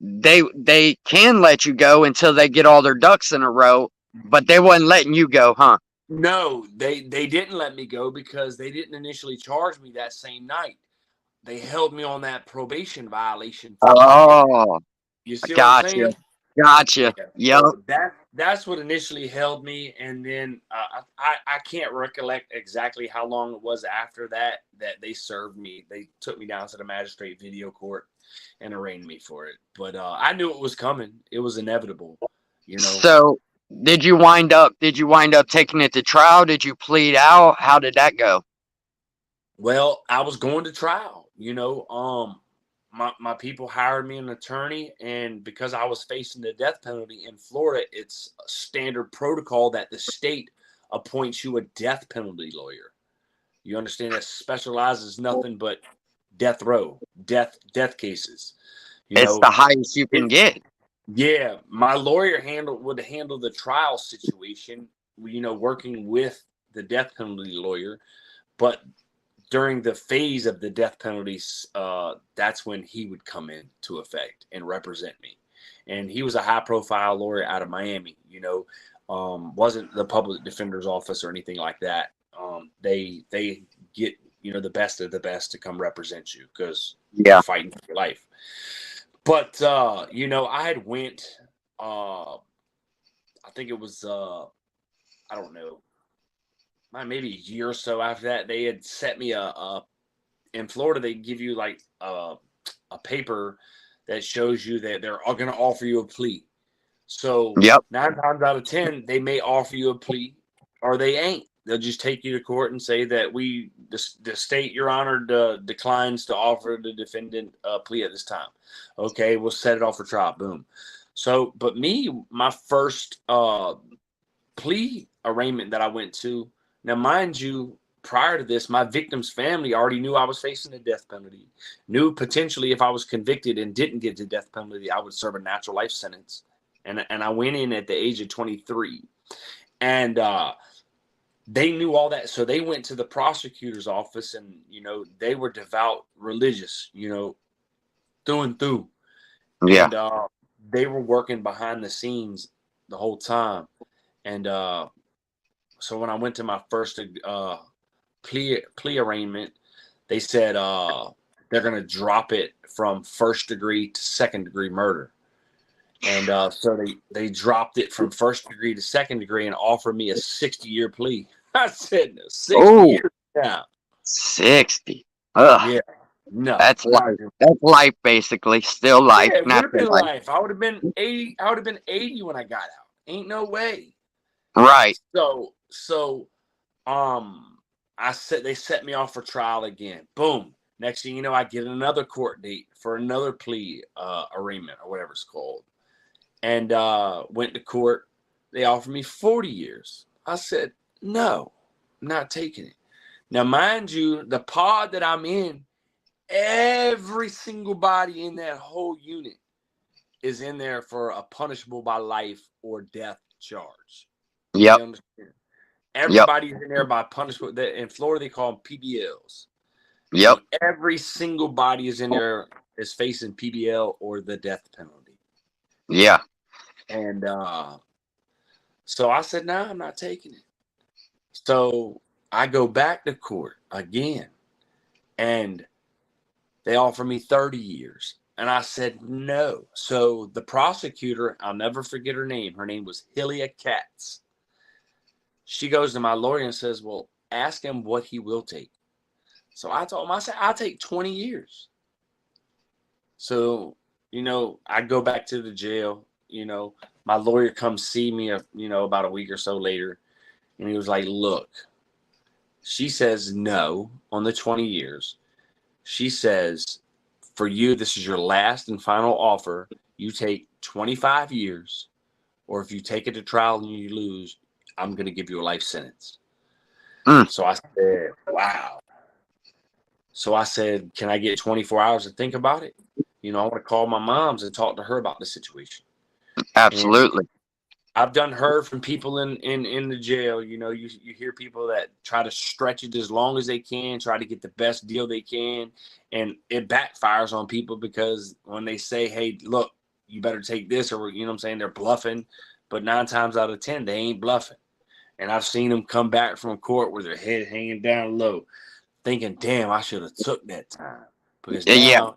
they can let you go until they get all their ducks in a row, but they wasn't letting you go, huh? No, they didn't let me go because they didn't initially charge me that same night. They held me on that probation violation for 10 days. Oh, You see what I'm gotcha. saying? Yeah. Gotcha. Yep. So that's what initially held me, and then I can't recollect exactly how long it was after that they served me. They took me down to the magistrate video court and arraigned me for it. But I knew it was coming. It was inevitable. You know. So did you wind up taking it to trial? Did you plead out? How did that go? Well, I was going to trial. My people hired me an attorney, and because I was facing the death penalty in Florida, it's a standard protocol that the state appoints you a death penalty lawyer. You understand, that specializes nothing but death row, death cases. You It's the know, highest you can it, get. yeah, my lawyer would handle the trial situation, working with the death penalty lawyer, but during the phase of the death penalties, that's when he would come into effect and represent me. And he was a high-profile lawyer out of Miami. Wasn't the public defender's office or anything like that. They get the best of the best to come represent you because you're Yeah. fighting for your life. But I had went. I think it was. I don't know, maybe a year or so after that, they had set me in Florida. They give you like a paper that shows you that they're going to offer you a plea. So Yep. 9 times out of 10, they may offer you a plea, or they ain't. They'll just take you to court and say that the state, Your Honor, declines to offer the defendant a plea at this time. Okay, we'll set it off for trial. Boom. So, but my first plea arraignment that I went to. Now, mind you, prior to this, my victim's family already knew I was facing the death penalty, knew potentially if I was convicted and didn't get the death penalty, I would serve a natural life sentence. And I went in at the age of 23. And they knew all that. So they went to the prosecutor's office, and, they were devout religious, through and through. Yeah. And they were working behind the scenes the whole time. And so when I went to my first plea arraignment, they said they're gonna drop it from first degree to second degree murder. And so they dropped it from first degree to second degree and offered me a 60-year plea. I said, no, 60 Oh, years now. 60. Ugh, Yeah. No. that's life. That's life, basically. Still life, Yeah, it would not have the been life. life. I would have been 80. I would have been 80 when I got out. Ain't no way. Right. So I said they set me off for trial again. Boom. Next thing you know, I get another court date for another plea arraignment or whatever it's called. And went to court. They offered me 40 years. I said, no, I'm not taking it. Now, mind you, the pod that I'm in, every single body in that whole unit is in there for a punishable by life or death charge. Yep. You understand? Everybody's in there by punishment. In Florida, they call them PBLs. Yep. So every single body is in there is facing PBL or the death penalty. Yeah. And so I said, no, I'm not taking it. So I go back to court again, and they offer me 30 years. And I said, no. So the prosecutor, I'll never forget her name. Her name was Hillia Katz. She goes to my lawyer and says, well, ask him what he will take. So I told him, I said, I'll take 20 years. So, I go back to the jail. My lawyer comes see me, about a week or so later. And he was like, look, she says no on the 20 years. She says, for you, this is your last and final offer. You take 25 years, or if you take it to trial and you lose, I'm going to give you a life sentence. So I said, wow. So I said, can I get 24 hours to think about it? I want to call my mom's and talk to her about the situation. Absolutely. And I've done heard from people in the jail. You hear people that try to stretch it as long as they can, try to get the best deal they can, and it backfires on people because when they say, hey, look, you better take this, or what I'm saying, they're bluffing. But 9 times out of 10, they ain't bluffing. And I've seen them come back from court with their head hanging down low, thinking, damn, I should have took that time. Because now,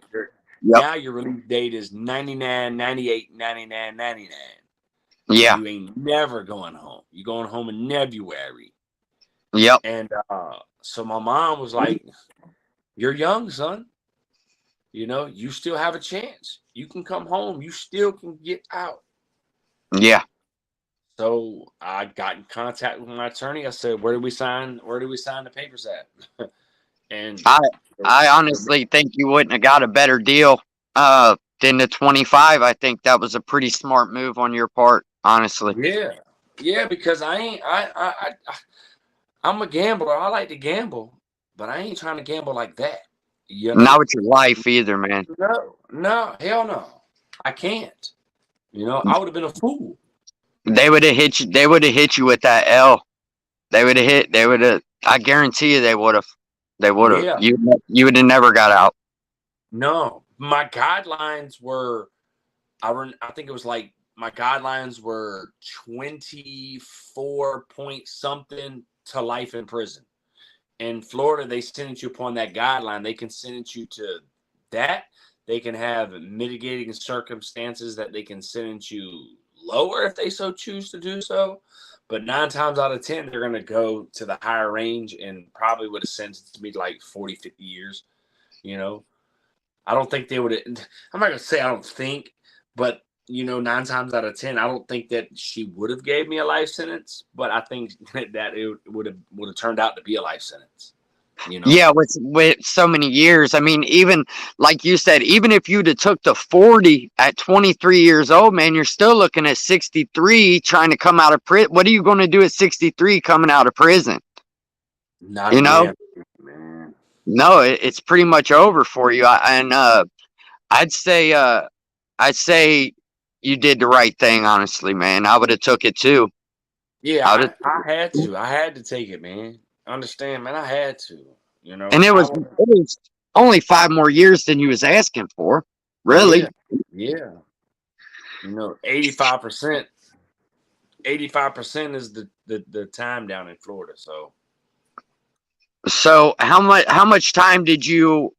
now your release date is 99, 98, 99, 99. Yeah. You ain't never going home. You're going home in February. Yep. And so my mom was like, you're young, son. You still have a chance. You can come home. You still can get out. Yeah. So I got in contact with my attorney. I said, where do we sign the papers at? And I honestly think you wouldn't have got a better deal than the 25. I think that was a pretty smart move on your part, honestly. Yeah, because I'm a gambler. I like to gamble, but I ain't trying to gamble like that. Not with your life either, man. No, hell no. I can't. I would have been a fool. They would have hit you. They would have hit you with that L. They would have. I guarantee you, they would have. They would have. Yeah. You would have never got out. No, my guidelines were. I think it was like my guidelines were 24 point something to life in prison. In Florida, they sentence you upon that guideline. They can sentence you to that. They can have mitigating circumstances that they can sentence you lower if they so choose to do so. But 9 times out of 10, they're going to go to the higher range and probably would have sentenced me to like 40, 50 years. I don't think they would have. I'm not going to say I don't think, but 9 times out of 10, I don't think that she would have gave me a life sentence, but I think that it would have turned out to be a life sentence. Yeah, with so many years. I mean, even like you said, even if you'd have took the 40 at 23 years old, man, you're still looking at 63 trying to come out of prison. What are you going to do at 63 coming out of prison? Not again, man. No, it's pretty much over for you. I'd say you did the right thing, honestly, man. I would have took it too. Yeah, I had to. I had to take it, man. Understand, man? I had to. And it was only 5 more years than you was asking for, really. Yeah. 85%. 85% is the time down in Florida. So how much time did you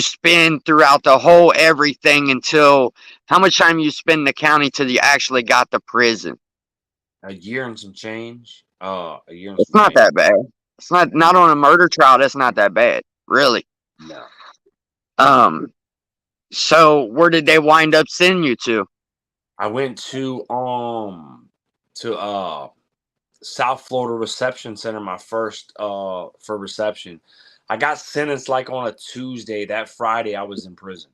spend throughout the whole everything until how much time you spend in the county till you actually got to prison? a year and some change. A year and It's some not change. that bad. It's not on a murder trial. That's not that bad, really. No. Um. So where did they wind up sending you to? I went to South Florida Reception Center my first for reception. I got sentenced like on a Tuesday. That Friday I was in prison.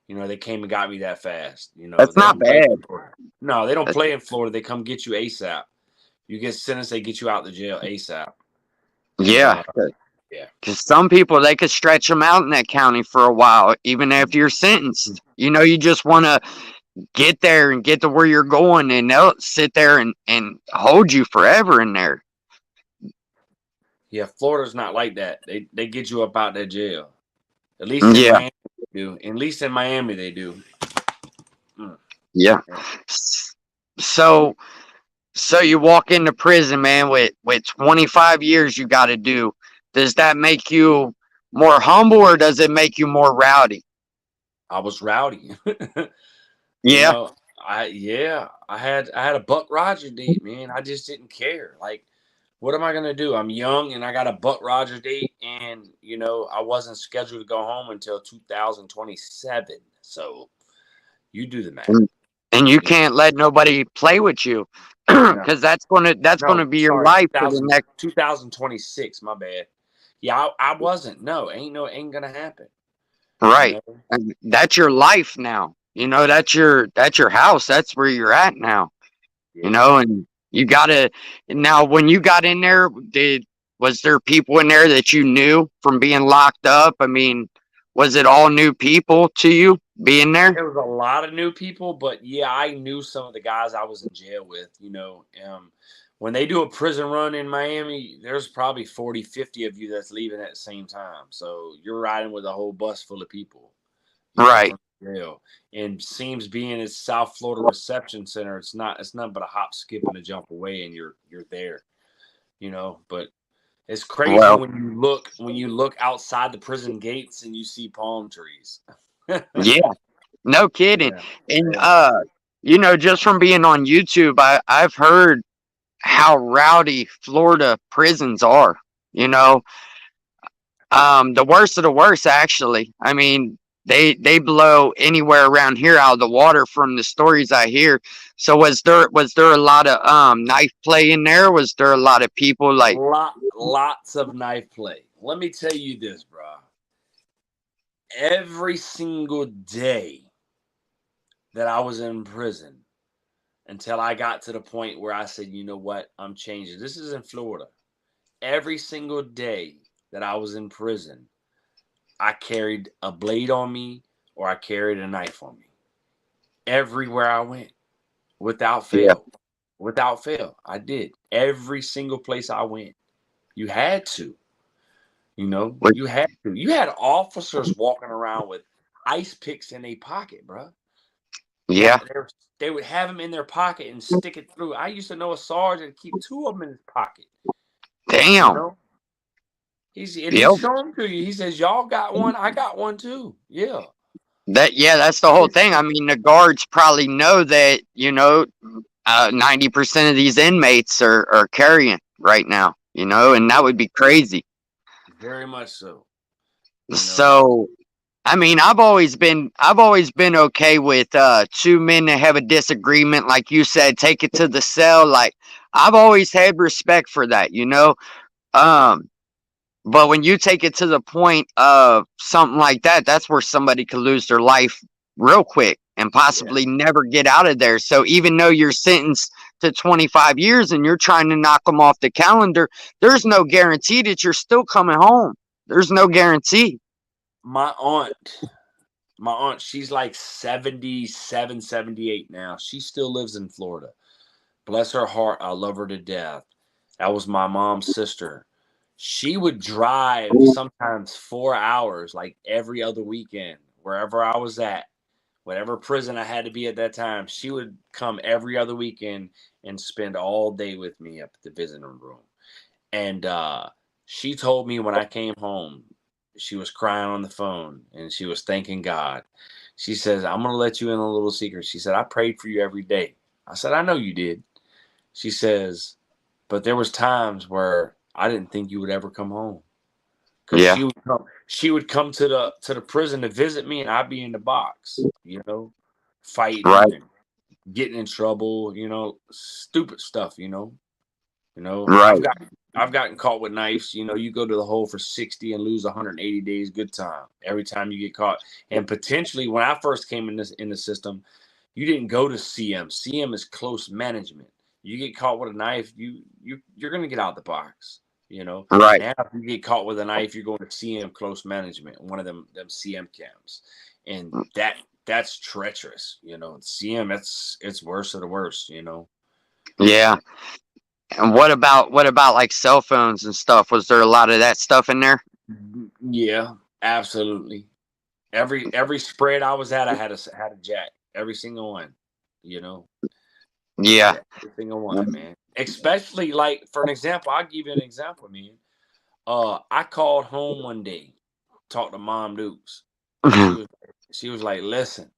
They came and got me that fast. That's They not don't play bad. in Florida. No, they don't That's, play in Florida. They come get you ASAP. You get sentenced, they get you out the jail ASAP. And yeah, yeah. because some people they could stretch them out in that county for a while, even after you're sentenced. You just want to get there and get to where you're going, and they'll sit there and hold you forever in there. Yeah, Florida's not like that. They get you up out that jail. At least in Yeah, Miami they do. At least in Miami they do. yeah. Yeah. So so you walk into prison, man, with 25 years you got to do. Does that make you more humble or does it make you more rowdy? I was rowdy. you Yeah, know, I had a Buck Rogers date, man. I just didn't care. Like, what am I gonna do? I'm young and I got a Buck Rogers date, and I wasn't scheduled to go home until 2027. So you do the math. and, and you You know, can't let nobody play with you no, because that's gonna no, be your sorry, life for the next. 2026. My bad. Yeah, I wasn't. No, ain't gonna happen. You Right. know, And that's your life now. That's your house. That's where you're at now. yeah. And you gotta now when you got in there, was there people in there that you knew from being locked up? I mean, was it all new people to you being there? It was a lot of new people, but yeah, I knew some of the guys I was in jail with. When they do a prison run in Miami, there's probably 40, 50 of you that's leaving at the same time. So you're riding with a whole bus full of people, Right. from jail. And seems being at South Florida Reception Center, it's not but a hop, skip, and a jump away, and you're there. But it's crazy Well, when you look outside the prison gates and you see palm trees. yeah, no kidding. Yeah. And Yeah. just from being on YouTube, I've heard how rowdy Florida prisons are. You know, the worst of the worst, actually. I mean, they blow anywhere around here out of the water from the stories I hear. So was there a lot of knife play in there? Was there a lot of people like? Lots of knife play. Let me tell you this, bro. Every single day that I was in prison until I got to the point where I said, you know what, I'm changing. This is in Florida. Every single day that I was in prison, I carried a blade on me or I carried a knife on me. Everywhere I went, without Yeah, fail. Without fail, I did. Every single place I went. You had to. like, You had to. You had officers walking around with ice picks in their pocket, bro. yeah. They would have them in their pocket and stick it through. I used to know a sergeant keep two of them in his pocket. You Damn. know, he Yep. showed them to you. He says, "Y'all got one. I got one too." Yeah. That's the whole thing. I mean, the guards probably know that 90% of these inmates are carrying right now. And that would be crazy. Very much so. You know. So I mean, I've always been okay with two men that have a disagreement, like you said, take it to the cell. Like I've always had respect for that. Um, but when you take it to the point of something like that, that's where somebody could lose their life real quick and Yeah. possibly never get out of there. So even though you're sentenced to 25 years and you're trying to knock them off the calendar, there's no guarantee that you're still coming home. There's no guarantee. My aunt, she's like 77, 78 now. She still lives in Florida. Bless her heart. I love her to death. That was my mom's sister. She would drive sometimes 4 hours, like every other weekend, wherever I was at. whatever prison I had to be at that time, she would come every other weekend and spend all day with me up at the visiting room. And she told me when I came home, she was crying on the phone and she was thanking God. She says, I'm going to let you in a little secret. She said, I prayed for you every day. I said, I know you did. She says, but there was times where I didn't think you would ever come home. Because Yeah. she would come to the prison to visit me, and I'd be in the box, fighting Right. and getting in trouble, stupid stuff, Right. I've gotten caught with knives. You go to the hole for 60 and lose 180 days. Good time every time you get caught. And potentially, when I first came in the system, you didn't go to CM. CM is close management. You get caught with a knife, you're gonna get out the box. Right. Now if you get caught with a knife, you're going to CM close management, one of them CM camps, and that's treacherous. CM, it's worse of the worst. Yeah. And what about like cell phones and stuff? Was there a lot of that stuff in there? Yeah, absolutely. Every spread I was at, I had a jack. Every single one. You know, I Yeah. had every single one, man. Especially like for an example, I'll give you an example, man. I called home one day, talked to Mom Dukes. She was like, listen,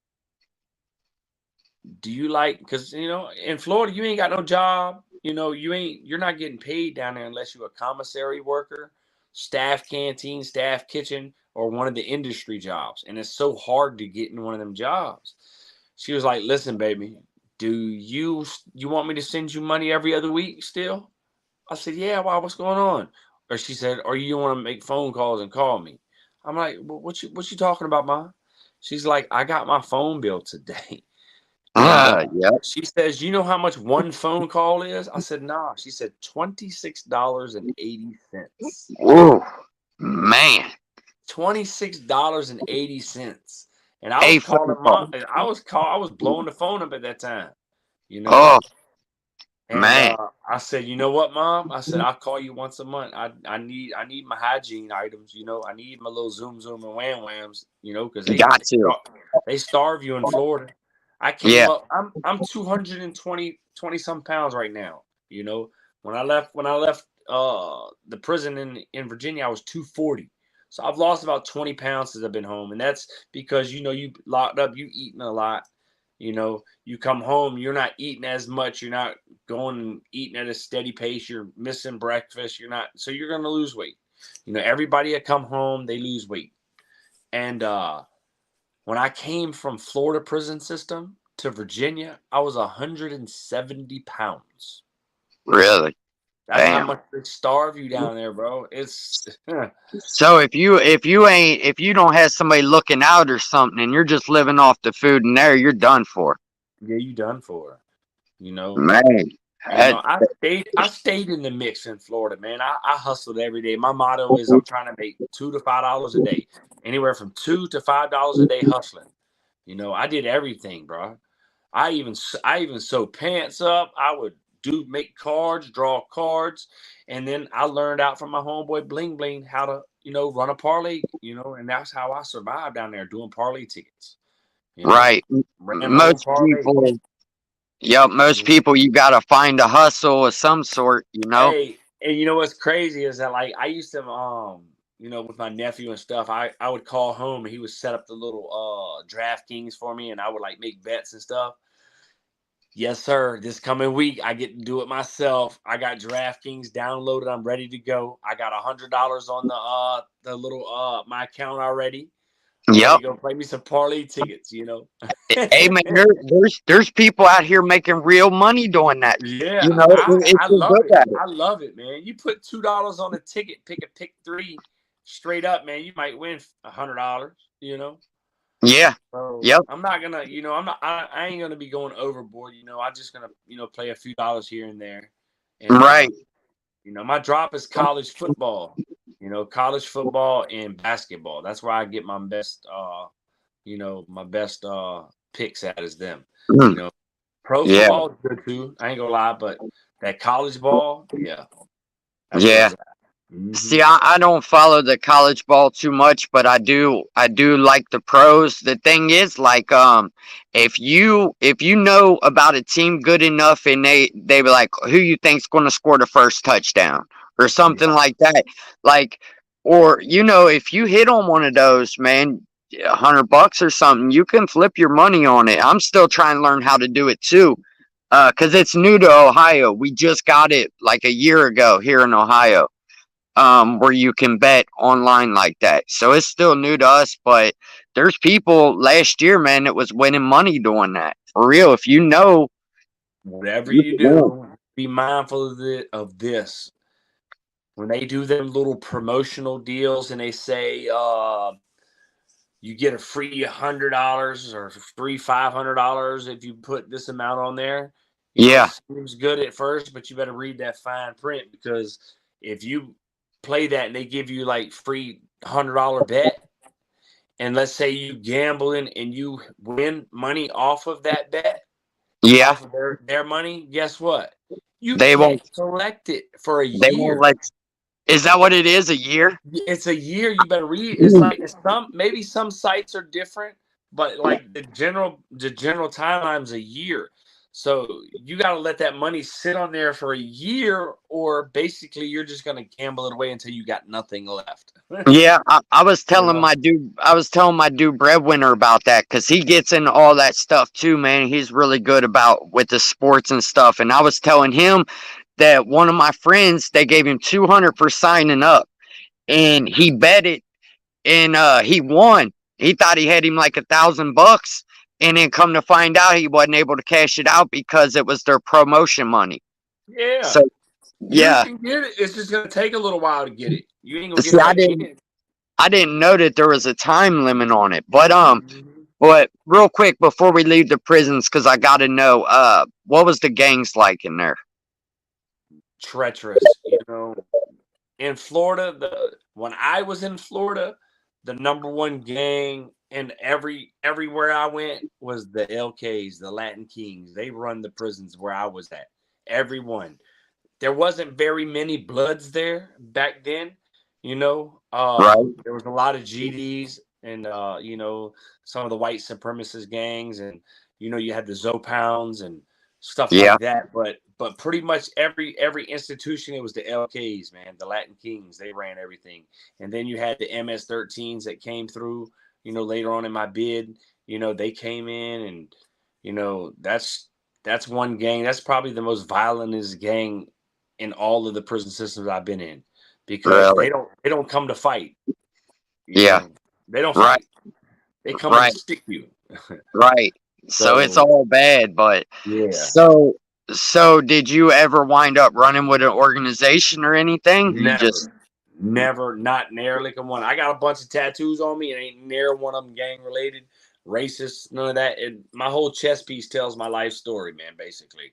do you like, because in Florida you ain't got no job, you're not getting paid down there unless you're a commissary worker, staff canteen, staff kitchen, or one of the industry jobs, and it's so hard to get in one of them jobs. She was like, listen, baby, do you want me to send you money every other week still? I said, yeah, why, what's going on? Or she said, or you want to make phone calls and call me? I'm like, well, what you talking about, Mom? She's like, I got my phone bill today. And Yeah. she says, you know how much one phone call is? I said, nah. She said, $26.80. Ooh, man. $26.80. And I A was phone calling call. Mom, and I was blowing the phone up at that time, you know. Oh, And man. I said, you know what, Mom? I said, I'll call you once a month. I need my hygiene items, I need my little zoom and wham whams, because Got to. they starve you in Florida. I came Yeah. up, I'm 220 some pounds right now. When I left the prison in Virginia, I was 240. So I've lost about 20 pounds since I've been home. And that's because you locked up, you eating a lot. You come home, you're not eating as much, you're not going and eating at a steady pace, you're missing breakfast, so you're gonna lose weight. Everybody that come home, they lose weight. And when I came from Florida prison system to Virginia, I was 170 pounds. Really? That's how Damn. much they starve you down there, bro. It's So if you don't have somebody looking out or something and you're just living off the food in there, you're done for. yeah, you done for. You know, Man. That, I stayed in the mix in Florida, man. I hustled every day. My motto is I'm trying to make $2 to $5 a day, anywhere from $2 to $5 a day hustling. I did everything, bro. I even sewed pants up. I would make cards, draw cards, and then I learned out from my homeboy Bling Bling how to run a parlay. And that's how I survived down there doing parlay tickets. You know, right. ran my own Most parlay. people, yep, most people, you got to find a hustle of some sort. Hey, and you know what's crazy is that like I used to with my nephew and stuff, I would call home and he would set up the little DraftKings for me and I would like make bets and stuff. Yes, sir. This coming week I get to do it myself. I got DraftKings downloaded. I'm ready to go. I got $100 on the little my account already. I'm ready Yep. to go play me some parlay tickets. Hey man, there's people out here making real money doing that. Yeah, If I you're love good it. at it. I love it, man. You put $2 on a ticket, pick three straight up, man. You might win $100. Yeah. So Yep. I'm not gonna, I'm not. I ain't gonna be going overboard. I'm just gonna, play a few dollars here and there, and Right. my drop is college football. College football and basketball. That's where I get my best, my best picks at is them. You Mm. know, Pro Yeah. football is good too. I ain't gonna lie, but that college ball, yeah, that's where Yeah. it's at. See, Hmm. I don't follow the college ball too much, but I do like the pros. The thing is, like, if you know about a team good enough, and they be like, who you think's going to score the first touchdown or something Yeah. like that, like, or if you hit on one of those, man, $100 or something, you can flip your money on it. I'm still trying to learn how to do it too, because it's new to Ohio. We just got it like a year ago here in Ohio, where you can bet online like that. So it's still new to us, but there's people last year, man, that was winning money doing that. For real, if you know, Whatever you you can win. do, be mindful of this. When they do them little promotional deals and they say you get a free $100 or free $500 if you put this amount on there. It Yeah, seems good at first, but you better read that fine print, because if you play that and they give you like free $100 bet, and let's say you gambling and you win money off of that bet, yeah, off of their money, guess what? You they can't won't, collect it for a they won't year. let. Is that what it is? A year? It's a year. You better read. It's like maybe some sites are different, but like the general timeline's a year. So you got to let that money sit on there for a year, or basically you're just gonna gamble it away until you got nothing left. Yeah, I was You telling know. my dude breadwinner about that, because he gets into all that stuff too, man. He's really good about with the sports and stuff. And I was telling him that one of my friends, they gave him 200 for signing up, and he bet it, and he won. He thought he had him like $1,000, and then come to find out he wasn't able to cash it out because it was their promotion money. Yeah, So you yeah, can get it. It's just gonna take a little while to get it. You ain't gonna get see, it right then. I didn't know that there was a time limit on it, but Mhm. real quick before we leave the prisons, because I got to know, what was the gangs like in there? Treacherous, in Florida, when I was in Florida, the number one gang and everywhere I went was the LKs, the Latin Kings. They run the prisons where I was at. Everyone. There wasn't very many Bloods there back then. Right? There was a lot of GDs and some of the white supremacist gangs, and you had the Zopounds and stuff Yeah, like that. But pretty much every institution, it was the LKs, man, the Latin Kings. They ran everything, and then you had the MS-13s that came through. Later on in my bid, they came in, and that's one gang. That's probably the most violentest gang in all of the prison systems I've been in, because really. they don't come to fight. You Yeah, know, they don't right, fight. They come and right, stick you. right. So it's So all bad, but yeah, so did you ever wind up running with an organization or anything? You just never, not near like one. I got a bunch of tattoos on me, and ain't near one of them gang related, racist, none of that. My whole chest piece tells my life story, man. Basically,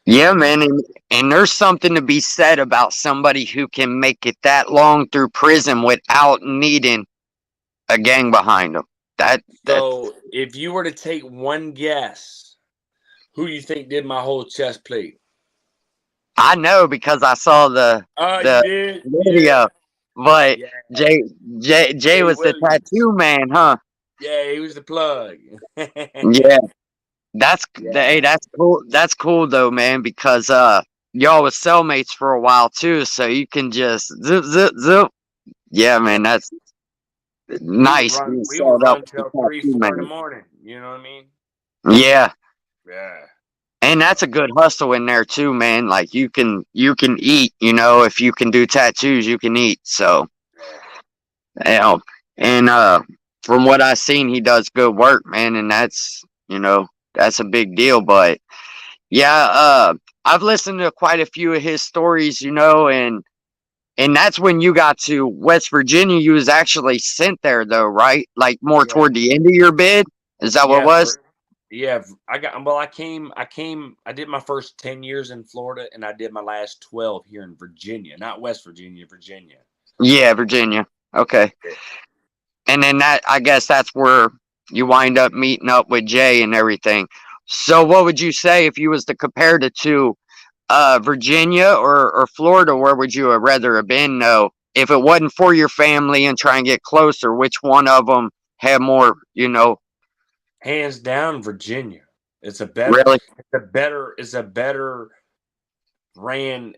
yeah, you know. man, and there's something to be said about somebody who can make it that long through prison without needing a gang behind them. That So if you were to take one guess, who you think did my whole chest plate? I know because I saw Oh, you the did? Yeah. video, but Yeah. Jay Jay was the Williams. tattoo man, huh? Yeah, he was the plug. Yeah, hey, Yeah. that's cool. That's cool though, man, because y'all was cellmates for a while too, so you can just zip zip zip. Yeah, Yeah. man, that's We would nice run being we would set up run with the till three, tattoo 4 in the man. morning. You know what I mean? Yeah, Yeah. and that's a So good hustle in there too, man. Like you can eat, if you can do tattoos, you can eat. So, yeah. you know, and from what I've seen, he does good work, man, and that's a big deal. But yeah, I've listened to quite a few of his stories, and that's when you got to West Virginia. You was actually sent there though, right? Like more Yeah. toward the end of your bid. Is that what it Yeah, was? I did my first 10 years in Florida, and I did my last 12 here in Virginia, not West Virginia, Virginia. Yeah, Virginia. Okay. Yeah. And then I guess that's where you wind up meeting up with Jay and everything. So what would you say if you was to compare the two, Virginia or Florida? Where would you have rather have been? No. if it wasn't for your family and try and get closer, which one of them had more, Hands down, Virginia. It's a better. really? It's a better ran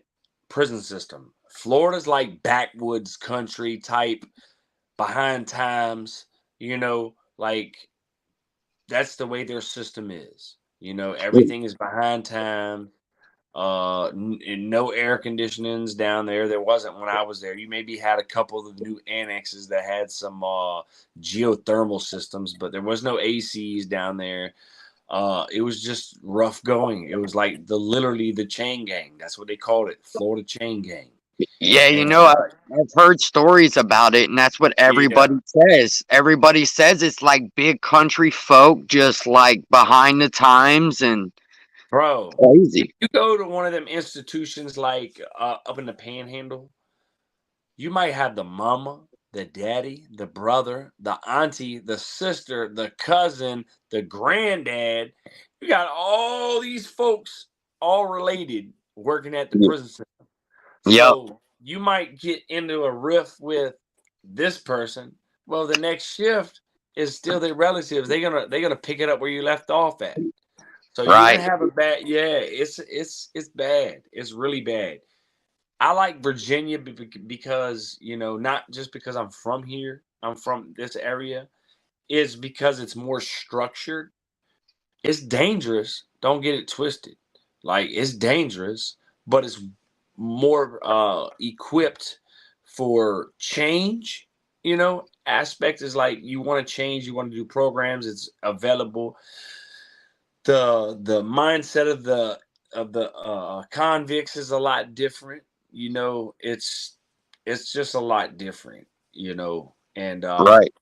prison system. Florida's like backwoods country type, behind times. Like that's the way their system is. Everything is behind time. And no air conditionings down there. There wasn't when I was there. You maybe had a couple of the new annexes that had some geothermal systems, but there was no ACs down there. It was just rough going. It was like literally the chain gang. That's what they called it, Florida chain gang. Yeah, And I've heard stories about it, and that's what yeah, everybody says. Everybody says it's like big country folk, just like behind the times and bro, if crazy. you go to one of them institutions like up in the Panhandle, you might have the mama, the daddy, the brother, the auntie, the sister, the cousin, the granddad. You got all these folks all related working at the prison system. Yep, So you might get into a riff with this person. Well, the next shift is still their relatives. They're gonna pick it up where you left off at. So you're gonna right. have a bad. Yeah, it's bad. It's really bad. I like Virginia because not just because I'm from here. I'm from this area. Is because it's more structured. It's dangerous. Don't get it twisted. Like it's dangerous, but it's more equipped for change. Aspect is like you want to change, you want to do programs. It's available. The mindset of the convicts is a lot different. It's just a lot different. And Right.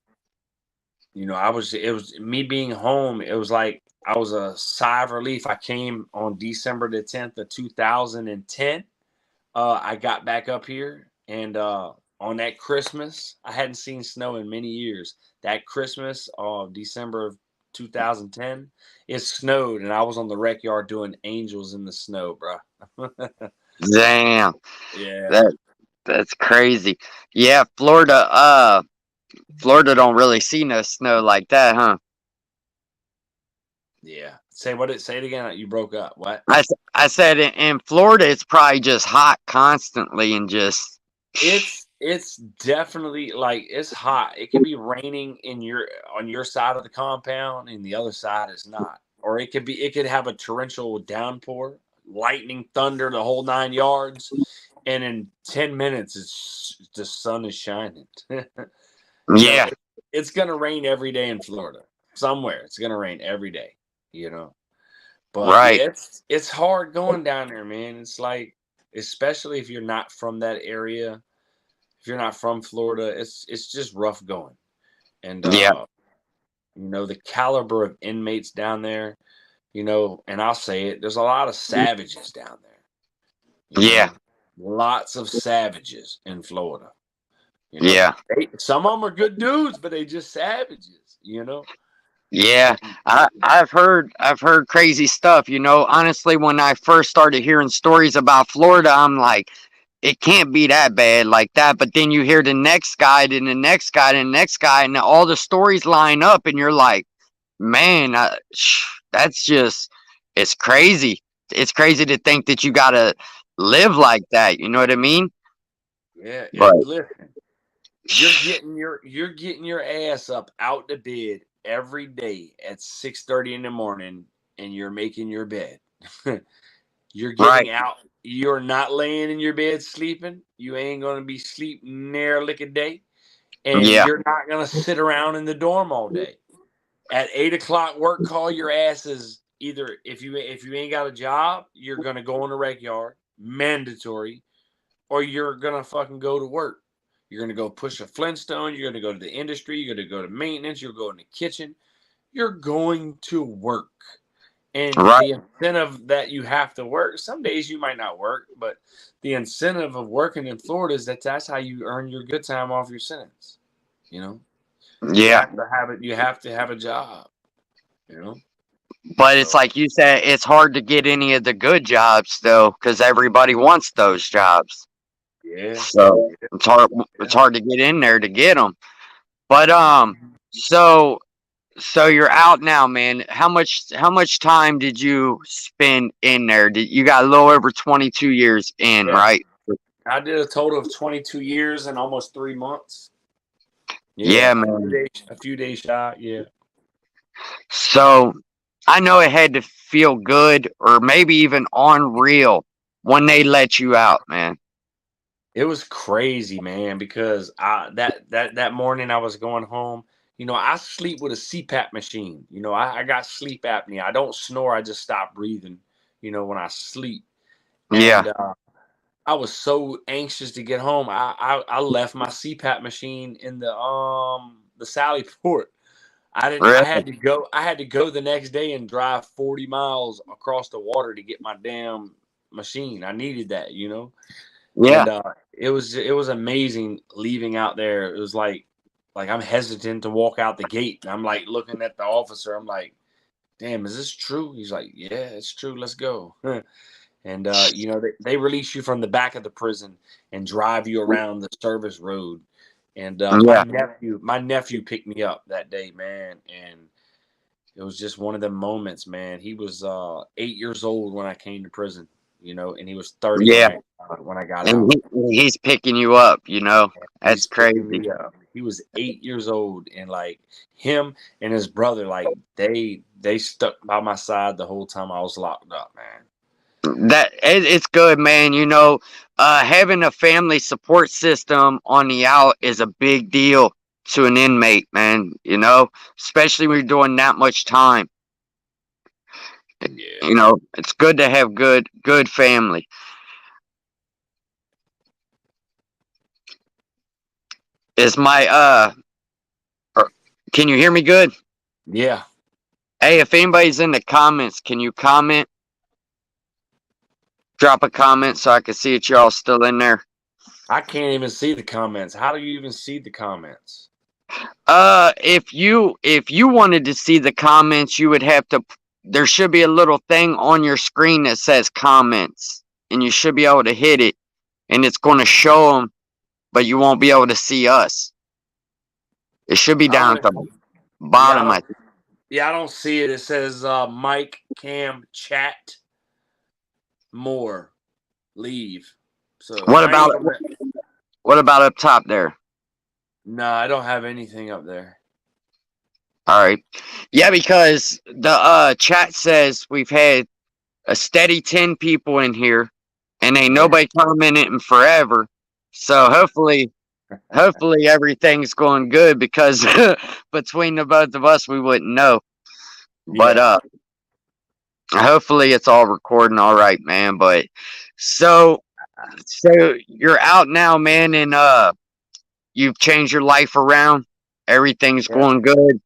it was me being home. It was like I was a sigh of relief. I came on December the 10th of 2010. I got back up here, and on that Christmas, I hadn't seen snow in many years. That Christmas of December of 2010, it snowed, and I was on the rec yard doing angels in the snow, bro. Damn. Yeah, That that's crazy. Yeah, Florida don't really see no snow like that, huh? yeah. Say it again. You broke up. What? I said in Florida it's probably just hot constantly and just It's definitely like it's hot. It could be raining on your side of the compound and the other side is not. Or it could have a torrential downpour, lightning, thunder, the whole 9 yards, and in 10 minutes the sun is shining. you know, yeah, it, it's gonna rain every day in Florida. Somewhere it's gonna rain every day, you know. But right. yeah, it's hard going down there, man. It's like especially if you're not from that area, if you're not from Florida, it's just rough going. And Yeah, the caliber of inmates down there, and I'll say it, there's a lot of savages down there. yeah, Lots of savages in Florida. yeah. Some of them are good dudes, but they just savages. Yeah, And I've heard crazy stuff. Honestly, when I first started hearing stories about Florida, I'm like, it can't be that bad like that. But then you hear the next guy, then the next guy, then the next guy, and all the stories line up, and you're like, man, that's just it's crazy. It's crazy to think that you gotta live like that. You know what I mean? yeah, But listen, you're getting your ass up out to bed every day at 6:30 in the morning, and you're making your bed. You're right, getting out. You're not laying in your bed sleeping. You ain't gonna be sleeping near a lick a day, and yeah, you're not gonna sit around in the dorm all day. At 8 o'clock work call, your ass is either if you ain't got a job, you're gonna go in the rec yard, mandatory, or you're gonna fucking go to work. You're gonna go push a Flintstone. You're gonna go to the industry. You're gonna go to maintenance. You'll go in the kitchen. You're going to work. And right, the incentive that you have to work, some days you might not work, but the incentive of working in Florida is that's how you earn your good time off your sentence. You know, you yeah. have to have it. You have to have a job. You know, But it's so like you said, it's hard to get any of the good jobs though, because everybody wants those jobs. Yeah. So it's hard. It's hard to get in there to get them. But so you're out now, man. How much time did you spend in there? Did you got a little over 22 years in, Yeah. right? I did a total of 22 years and almost 3 months. Yeah. Yeah, man. A few days shy. Yeah. So I know it had to feel good or maybe even unreal when they let you out, man. It was crazy, man, because that morning I was going home. I sleep with a CPAP machine. I got sleep apnea. I don't snore. I just stop breathing. When I sleep, Yeah, and I was so anxious to get home. I left my CPAP machine in the Sally Port. I didn't. I really? had to go. I had to go the next day and drive 40 miles across the water to get my damn machine. I needed that. Yeah, And it was amazing leaving out there. It was like I'm hesitant to walk out the gate. And I'm like looking at the officer. I'm like, damn, is this true? He's like, yeah, it's true. Let's go. And they release you from the back of the prison and drive you around the service road. And my yeah, nephew picked me up that day, man. And it was just one of them moments, man. He was 8 years old when I came to prison, and he was 30 yeah. when I got And out. he's picking you up. That's He's picking crazy. me up. He was 8 years old, and like him and his brother, like they stuck by my side the whole time I was locked up, man. It's good, man. Having a family support system on the out is a big deal to an inmate, man. Especially when you're doing that much time. Yeah, It's good to have good family. Is my Can you hear me good? yeah. Hey, if anybody's in the comments, can you comment? Drop a comment so I can see that y'all still in there. I can't even see the comments. How do you even see the comments? If you wanted to see the comments, you would have to. There should be a little thing on your screen that says comments, and you should be able to hit it, and it's going to show them, but you won't be able to see us. It should be I down don't. at the Yeah, I bottom. don't. Yeah, I don't see it. It says Mike, Cam, chat, more, leave. So What I about ain't gonna. what about up top there? No, I don't have anything up there. All right, yeah, because the chat says we've had a steady 10 people in here, and ain't Yeah, nobody commenting forever. So hopefully everything's going good because between the both of us we wouldn't know. But yeah, hopefully it's all recording all right, man. But so you're out now, man, and you've changed your life around. Everything's yeah. going good.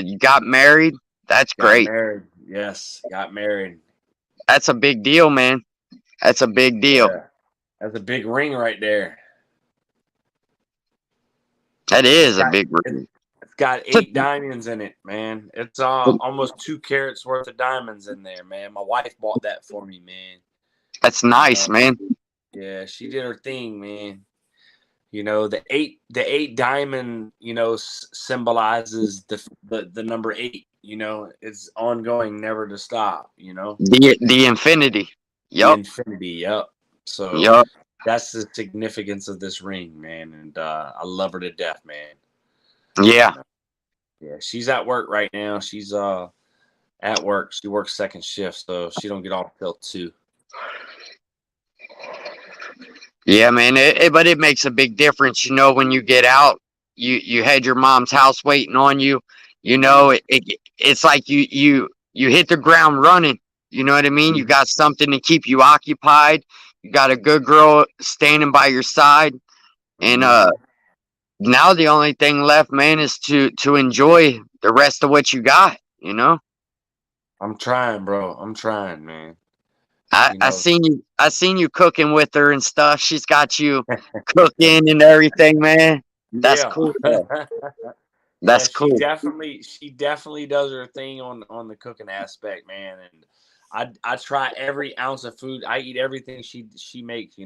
You got married. That's Got great. married. Yes, got married. That's a big deal, man. That's a big deal. Yeah, that's a big ring right there. That It's is a got big it, ring. it's got 8 diamonds in it, man. It's almost 2 carats worth of diamonds in there, man. My wife bought that for me, man. That's You nice, know, man. yeah, she did her thing, man. The eight diamond, symbolizes the number eight. It's ongoing, never to stop. The infinity. The Yup. infinity. Yep. So Yup. that's the significance of this ring, man, and I love her to death, man. Yeah. Yeah, she's at work right now. She's at work. She works second shift, so she don't get off till 2. Yeah, man. But it makes a big difference, when you get out. You had your mom's house waiting on you. Mm-hmm. It's like you hit the ground running. You know what I mean? You got something to keep you occupied. You got a good girl standing by your side, and Mm-hmm. now the only thing left, man, is to enjoy the rest of what you got. I'm trying, bro. I'm trying, man. I You I know. seen you I seen you cooking with her and stuff. She's got you cooking and everything, man. That's Yeah. cool, though. Yeah, That's she cool. definitely does her thing on the cooking aspect, man. And I try every ounce of food. I eat everything she makes.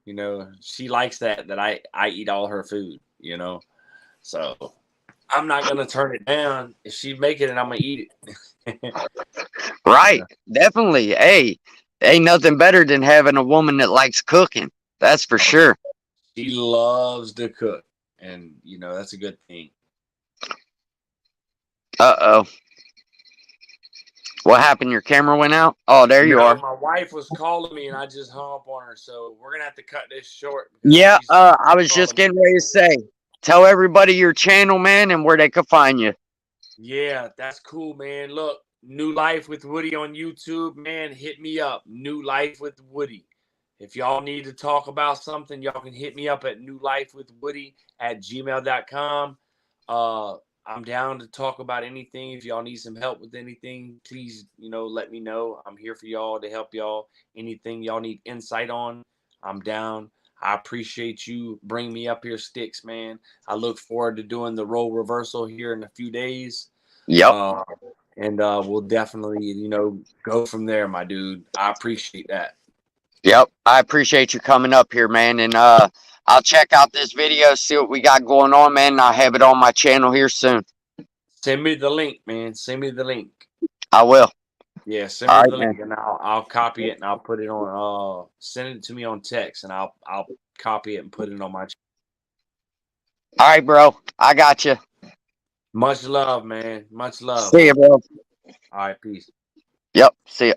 You know, she likes that I eat all her food. You know, so I'm not gonna turn it down. If she make it, and I'm gonna eat it. Right. Yeah. Definitely. Hey, ain't nothing better than having a woman that likes cooking. That's for Oh, sure. she loves to cook, and you know that's a good thing. Uh-oh. What happened? Your camera went out? Oh, there you No, are. my wife was calling me, and I just hung up on her. So we're gonna have to cut this short because Yeah, she's I was just calling me. getting ready to say, tell everybody your channel, man, and where they could find you. Yeah, that's cool, man. Look, New Life with Woody on YouTube, man. Hit me up. New Life with Woody. If y'all need to talk about something, y'all can hit me up at newlifewithwoody@gmail.com. I'm down to talk about anything. If y'all need some help with anything, please, let me know. I'm here for y'all to help y'all. Anything y'all need insight on, I'm down. I appreciate you bringing me up here, Sticks, man. I look forward to doing the role reversal here in a few days. Yep. Uh, and we'll definitely, go from there, my dude. I appreciate that. Yep. I appreciate you coming up here, man. And I'll check out this video, see what we got going on, man. And I'll have it on my channel here soon. Send me the link, man. Send me the link. I will. Yeah, send All me right, the man. link, and I'll copy it and I'll put it on. Send it to me on text, and I'll copy it and put it on my. All right, bro. I got you. Much love, man. Much love, See you, homie. bro. All right, peace. Yep. See ya.